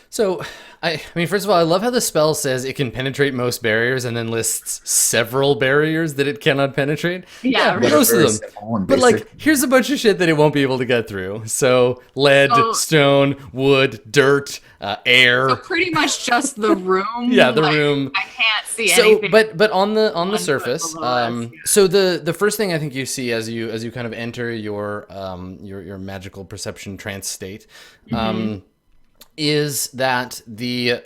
So, I mean, first of all, I love how the spell says it can penetrate most barriers and then lists several barriers that it cannot penetrate.
Yeah, right.
Most of
Very
them.
simple and
But,
basic.
like, here's a bunch of shit that it won't be able to get through. So, lead,
So-
stone, wood, dirt, air.
So pretty much just the room.
Yeah, the
like,
room.
I can't see
So,
anything.
but on the
1 foot
surface,
below us, yeah.
so the first thing I think you see as you kind of enter your magical perception trance state, is that the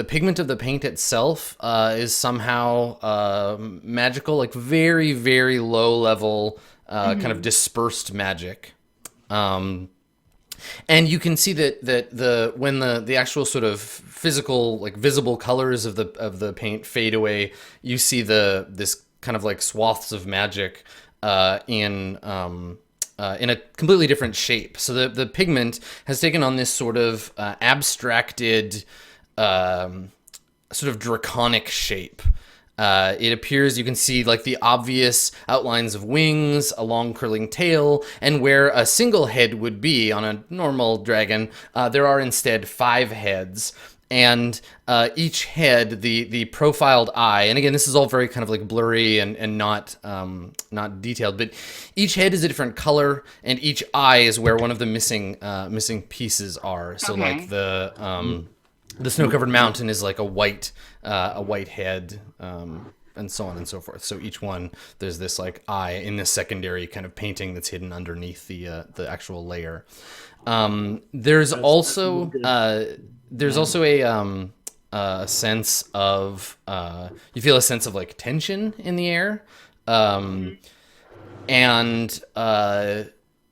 pigment of the paint itself is somehow magical, like very, very low level, kind of dispersed magic. And you can see that when the actual sort of physical, like visible colors of the paint fade away, you see this kind of like swaths of magic in a completely different shape. So the pigment has taken on this sort of abstracted, sort of draconic shape. It appears you can see like the obvious outlines of wings, a long curling tail, and where a single head would be on a normal dragon, there are instead 5 heads. And each head, the profiled eye, and again, this is all very kind of like blurry and not detailed, but each head is a different color, and each eye is where one of the missing pieces are. So
Okay.
like the snow-covered mountain is like a white head, and so on and so forth. So each one, there's this like eye in this secondary kind of painting that's hidden underneath the actual layer. There's also a sense of you feel a sense of like tension in the air, and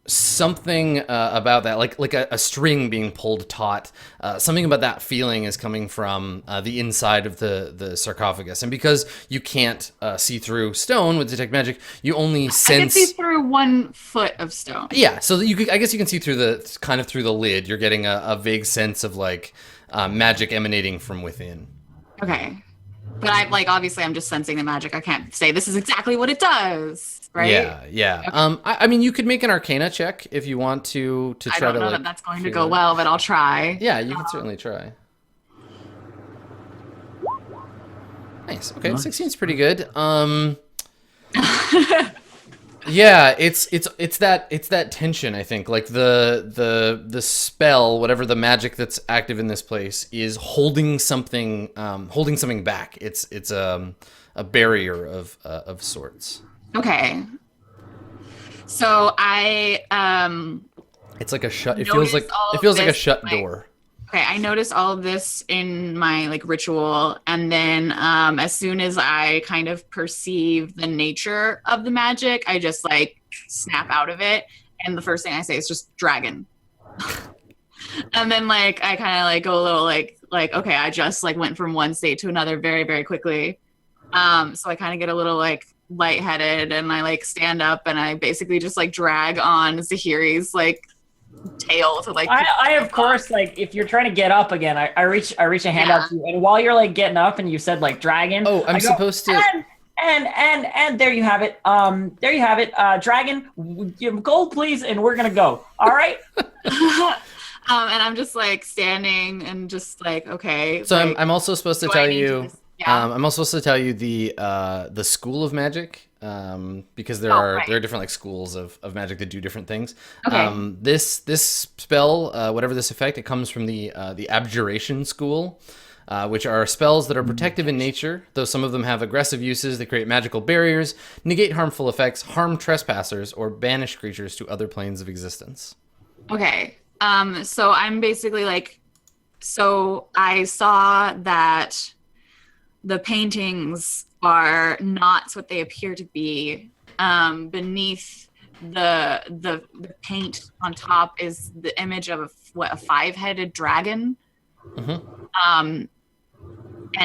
something about that, like a string being pulled taut. Something about that feeling is coming from the inside of the sarcophagus, and because you can't see through stone with detect magic, you only
I can
sense.
see through 1 foot of stone.
Yeah, so I guess you can see through the lid. You're getting a vague sense of like magic emanating from within.
Okay. But obviously I'm just sensing the magic. I can't say this is exactly what it does, right?
Yeah.
Okay.
I mean, you could make an Arcana check if you want to try
I don't
to
know
like.
that that's going to
feel
go
it.
well, but I'll try.
Yeah, you can certainly try. Nice. Okay,
Nice.
16's pretty good. Yeah, it's that tension, I think. Like the spell, whatever the magic that's active in this place, is holding something back. It's a barrier of sorts.
Okay. So I
It's like a shut. It
Notice
feels like
all of
a
this,
shut
like-
door.
Okay, I noticed all of this in my like ritual, and then as soon as I kind of perceive the nature of the magic, I just like snap out of it, and the first thing I say is just dragon. And then like I kind of like go a little like okay, I just like went from one state to another very, very quickly. So I kind of get a little like lightheaded, and I like stand up, and I basically just like drag on Zahiri's like tail to like
I of course, like if you're trying to get up again, I reach a hand out to you, and while you're like getting up and you said like dragon.
Oh, I'm
I go,
supposed to.
And there you have it. There you have it. Dragon, gold, please, and we're gonna go. All right.
And I'm just like standing and just like okay.
So
like,
I'm also supposed to
do I
tell
need to
you.
just- yeah.
I'm also supposed to tell you the school of magic, because there
Oh,
are
right.
different like schools of magic that do different things.
Okay.
This spell, whatever this effect, it comes from the abjuration school, which are spells that are protective in nature, though some of them have aggressive uses. They create magical barriers, negate harmful effects, harm trespassers, or banish creatures to other planes of existence.
Okay. So I'm basically like, so I saw that the paintings are not what they appear to be. Beneath the paint on top is the image of a 5-headed dragon. And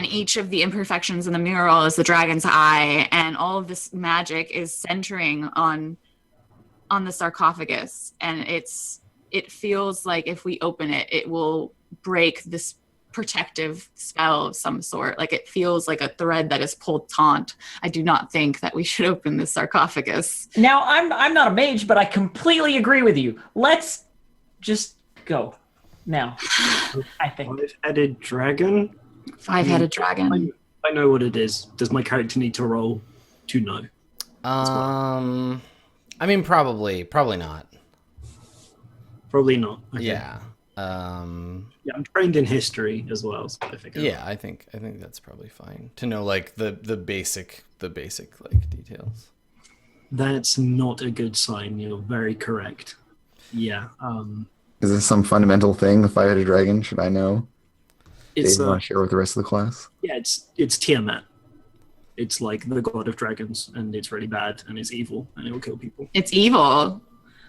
each of the imperfections in the mural is the dragon's eye, and all of this magic is centering on the sarcophagus, and it feels like if we open it, it will break this protective spell of some sort. Like it feels like a thread that is pulled taut. I do not think that we should open this sarcophagus.
Now, I'm not a mage, but I completely agree with you. Let's just go now. I think.
Five-headed dragon?
Five-headed dragon.
I know what it is. Does my character need to roll to know?
I mean, probably not.
Probably not. Okay.
Yeah.
Yeah, I'm trained in history as well, so I think.
Yeah, I think that's probably fine to know like the basic like details.
That's not a good sign. You're very correct. Yeah.
Is this some fundamental thing? The five-headed dragon? Should I know?
It's
want to share with the rest of the class?
yeah, it's Tiamat. It's like the god of dragons, and it's really bad, and it's evil, and it will kill people.
It's evil.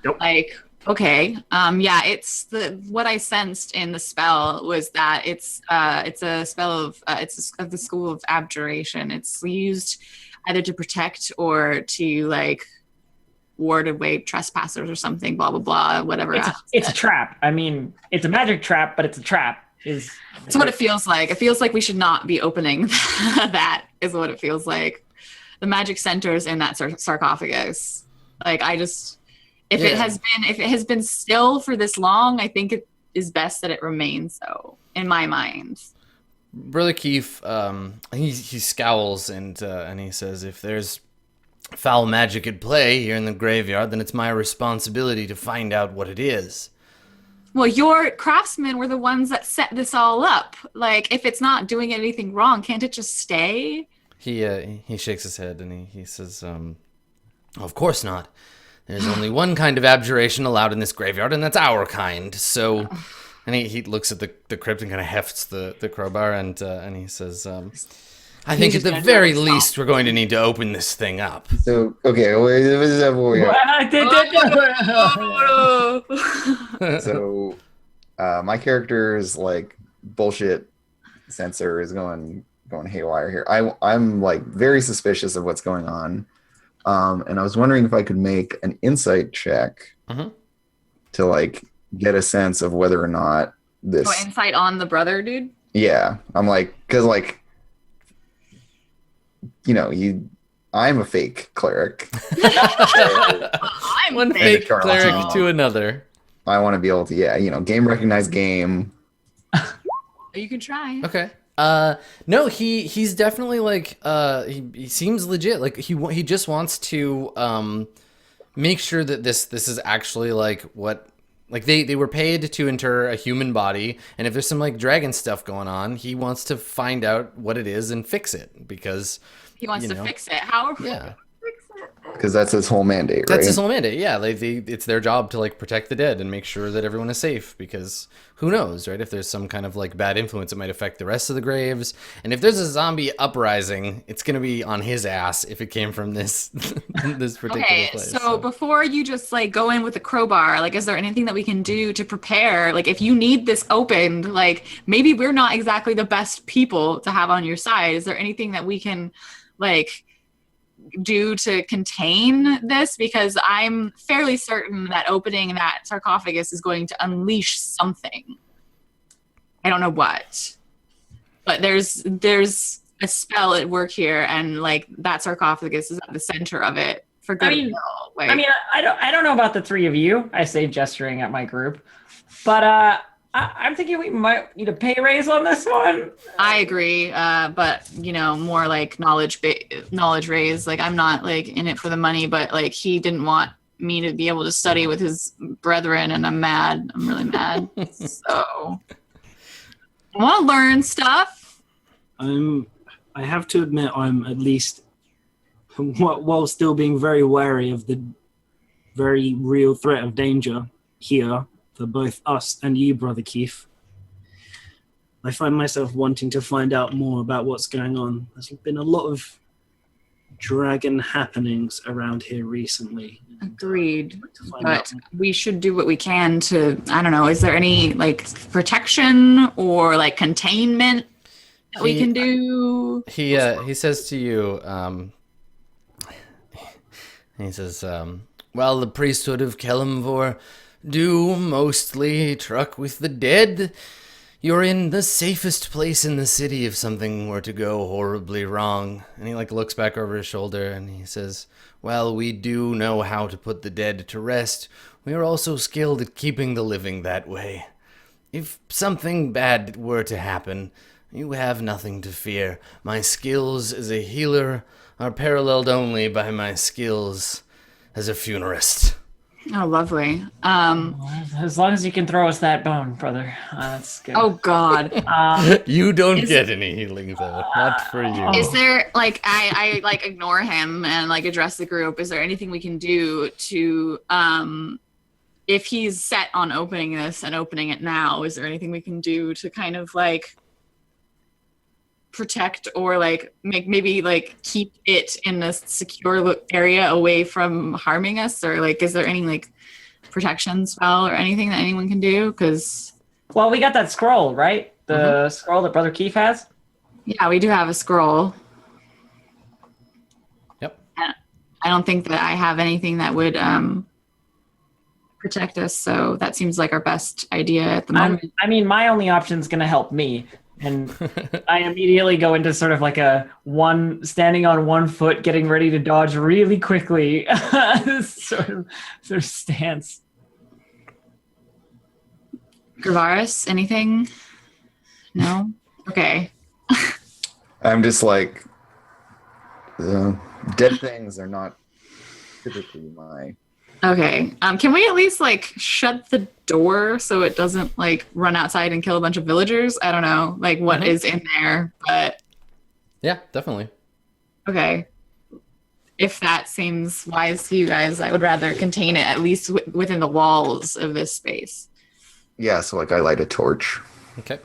Yep.
Like, okay. Yeah, it's what I sensed in the spell was that it's a spell of of the school of abjuration. It's used either to protect or to like ward away trespassers or something, blah blah blah, whatever.
It's a trap. I mean, it's a magic trap, but it's a trap.
It's what it feels like. It feels like we should not be opening that, is what it feels like. The magic centers in that sarcophagus. Like, if it has been still for this long, I think it is best that it remains so, in my mind.
Brother Keith, he scowls and he says, "If there's foul magic at play here in the graveyard, then it's my responsibility to find out what it is."
Well, your craftsmen were the ones that set this all up. Like, if it's not doing anything wrong, can't it just stay?
He shakes his head and he says, "Of course not. There's only one kind of abjuration allowed in this graveyard, and that's our kind. So," and he looks at the crypt and kind of hefts the crowbar and he says, "I think at the very least we're going to need to open this thing up."
So, okay, so my character's like bullshit sensor is going haywire here. I'm like very suspicious of what's going on, and I was wondering if I could make an insight check to like get a sense of whether or not this.
Oh, insight on the brother, dude.
Yeah, I'm like, because like, you know, I'm a fake cleric.
I'm
one fake cleric to another.
I want to be able to, game recognize game.
You can try.
Okay. No, he's definitely like he seems legit. Like he just wants to make sure that this is actually like what. Like they were paid to enter a human body, and if there's some like dragon stuff going on, he wants to find out what it is and fix it because
he wants to fix it. How?
Yeah.
Because that's his whole mandate, right?
That's his whole mandate. Yeah, it's their job to like protect the dead and make sure that everyone is safe. Because who knows, right? If there's some kind of like bad influence, it might affect the rest of the graves. And if there's a zombie uprising, it's gonna be on his ass if it came from this this particular place.
So before you just like go in with a crowbar, like, is there anything that we can do to prepare? Like, if you need this opened, like maybe we're not exactly the best people to have on your side. Is there anything that we can like do to contain this? Because I'm fairly certain that opening that sarcophagus is going to unleash something. I don't know what, but there's a spell at work here, and like that sarcophagus is at the center of it for good.
I don't know about the three of you. I say, gesturing at my group, but I'm thinking we might need a pay raise on this one.
I agree, but more like knowledge raise. Like, I'm not like in it for the money, but like he didn't want me to be able to study with his brethren, and I'm mad. I'm really mad. So I want to learn stuff.
I have to admit, I'm at least, while still being very wary of the very real threat of danger here for both us and you, Brother Keith, I find myself wanting to find out more about what's going on. There's been a lot of dragon happenings around here recently.
Agreed.
To find
But
out.
we should do what we can to, I don't know, is there any like protection or like containment that we can do?
He says to you, he says, well, the priesthood of Kelimvor do mostly truck with the dead. You're in the safest place in the city if something were to go horribly wrong. And he like looks back over his shoulder and he says, well, we do know how to put the dead to rest. We are also skilled at keeping the living that way. If something bad were to happen, you have nothing to fear. My skills as a healer are paralleled only by my skills as a funerist.
Oh, lovely.
As long as you can throw us that bone, brother, that's good.
Oh God.
You don't get any healing though, not for you.
Is there like I like ignore him and like address the group? Is there anything we can do to if he's set on opening this and opening it now? Is there anything we can do to kind of like protect or like maybe like keep it in a secure area away from harming us, or like is there any like protection spell or anything that anyone can do? Because
Well, we got that scroll, right? The scroll that Brother Keith has.
yeah, we do have a scroll.
Yep.
I don't think that I have anything that would protect us, so that seems like our best idea at the moment.
I mean, my only option is going to help me. And I immediately go into sort of like a standing on one foot, getting ready to dodge really quickly sort of stance.
Gravaris, anything? No? Okay.
I'm just like, dead things are not typically my.
Okay. Can we at least like shut the door so it doesn't like run outside and kill a bunch of villagers? I don't know like what is in there, but
Yeah, definitely.
okay. If that seems wise to you guys, I would rather contain it at least within the walls of this space.
Yeah, so like I light a torch.
Okay.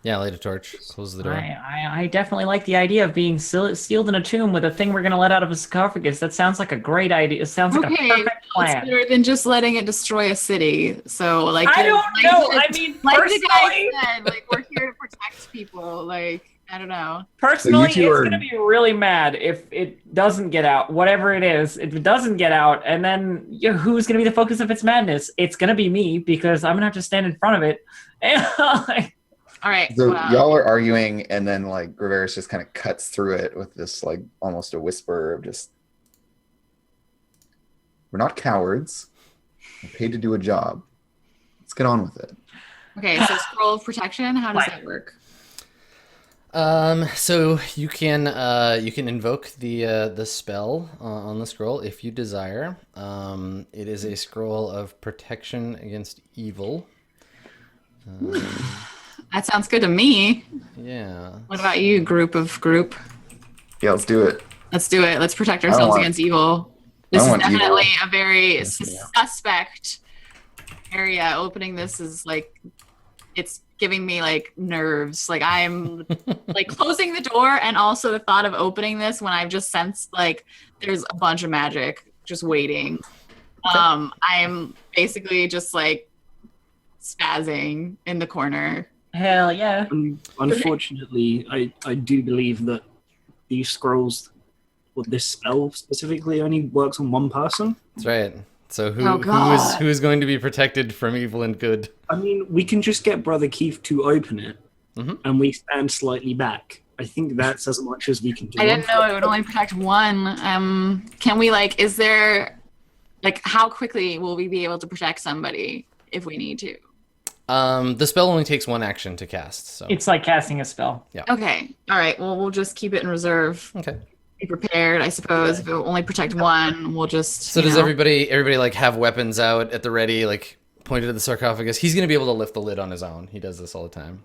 Yeah, light a torch. Close the door.
I definitely like the idea of being sealed in a tomb with a thing we're going to let out of a sarcophagus. That sounds like a great idea. It sounds like a perfect
It's
plan.
better than just letting it destroy a city. So like
I don't know. I mean,
like the
personally,
guy said, like we're here to protect people. Like I don't know.
personally,
So you two
it's
are-
going to be really mad if it doesn't get out, whatever it is. If it doesn't get out, and then who's going to be the focus of its madness? It's going to be me because I'm going to have to stand in front of it. And like,
All right.
So
well,
y'all are arguing, and then like Graveris just kind of cuts through it with this like almost a whisper of just, "We're not cowards. We're paid to do a job. Let's get on with it."
okay. So scroll of protection. How does that work?
So you can invoke the spell on the scroll if you desire. It is a scroll of protection against evil.
That sounds good to me.
Yeah.
What about you, group?
Yeah, let's do it.
Let's do it. Let's protect
don't
ourselves
want-
against evil.
I
This
don't
is
want evil.
definitely a very
Yeah.
suspect area. Opening this is like, it's giving me like nerves. Like I'm like closing the door, and also the thought of opening this when I've just sensed like there's a bunch of magic just waiting. I'm basically just like spazzing in the corner.
hell yeah.
Unfortunately, I do believe that these scrolls, or this spell specifically, only works on one person.
That's right. So
Oh, God.
who is going to be protected from evil and good?
I mean, we can just get Brother Keith to open it, and we stand slightly back. I think that's as much as we can do.
I didn't know it would only protect one. Can we like, is there like, how quickly will we be able to protect somebody if we need to?
The spell only takes one action to cast. So
It's like casting a spell.
Okay. All right. Well, we'll just keep it in reserve.
okay.
Be prepared, I suppose. If it will only protect one, we'll just.
So
you
does
know.
everybody like have weapons out at the ready, like pointed at the sarcophagus? He's gonna be able to lift the lid on his own. He does this all the time.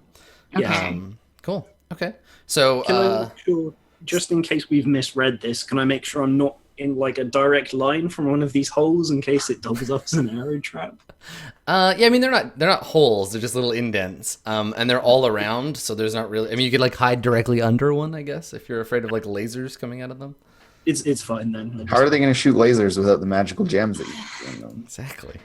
Okay.
Cool. Okay. So
Can I make sure, just in case we've misread this, can I make sure I'm not in like a direct line from one of these holes in case it doubles up as an arrow trap?
yeah, I mean they're not holes, they're just little indents. And they're all around, so there's not really, I mean you could like hide directly under one, I guess, if you're afraid of like lasers coming out of them.
It's fine then.
How are they going to shoot lasers without the magical gems that you put in them?
Exactly.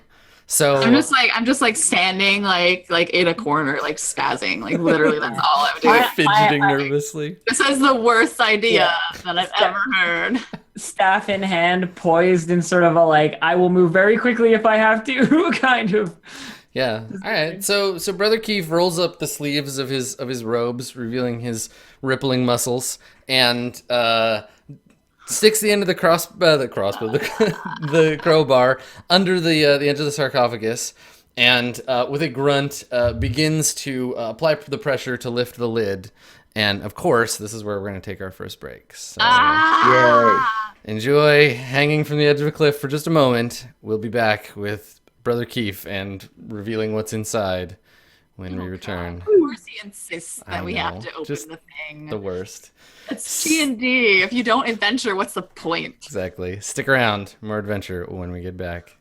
So
I'm just like standing like in a corner, like spazzing. Like literally, that's all I'm doing.
fidgeting nervously.
This is the worst idea that I've ever heard.
Staff in hand, poised in sort of a like, I will move very quickly if I have to kind of.
Yeah. All right. So Brother Keith rolls up the sleeves of his robes, revealing his rippling muscles, and sticks the end of the the crowbar under the edge of the sarcophagus, and with a grunt begins to apply the pressure to lift the lid. And of course, this is where we're going to take our first break. So enjoy hanging from the edge of a cliff for just a moment. We'll be back with Brother Keith and revealing what's inside when we return.
Of course he insists that we have to open
just
the thing.
The worst.
It's D&D. If you don't adventure, what's the point?
Exactly. Stick around. More adventure when we get back.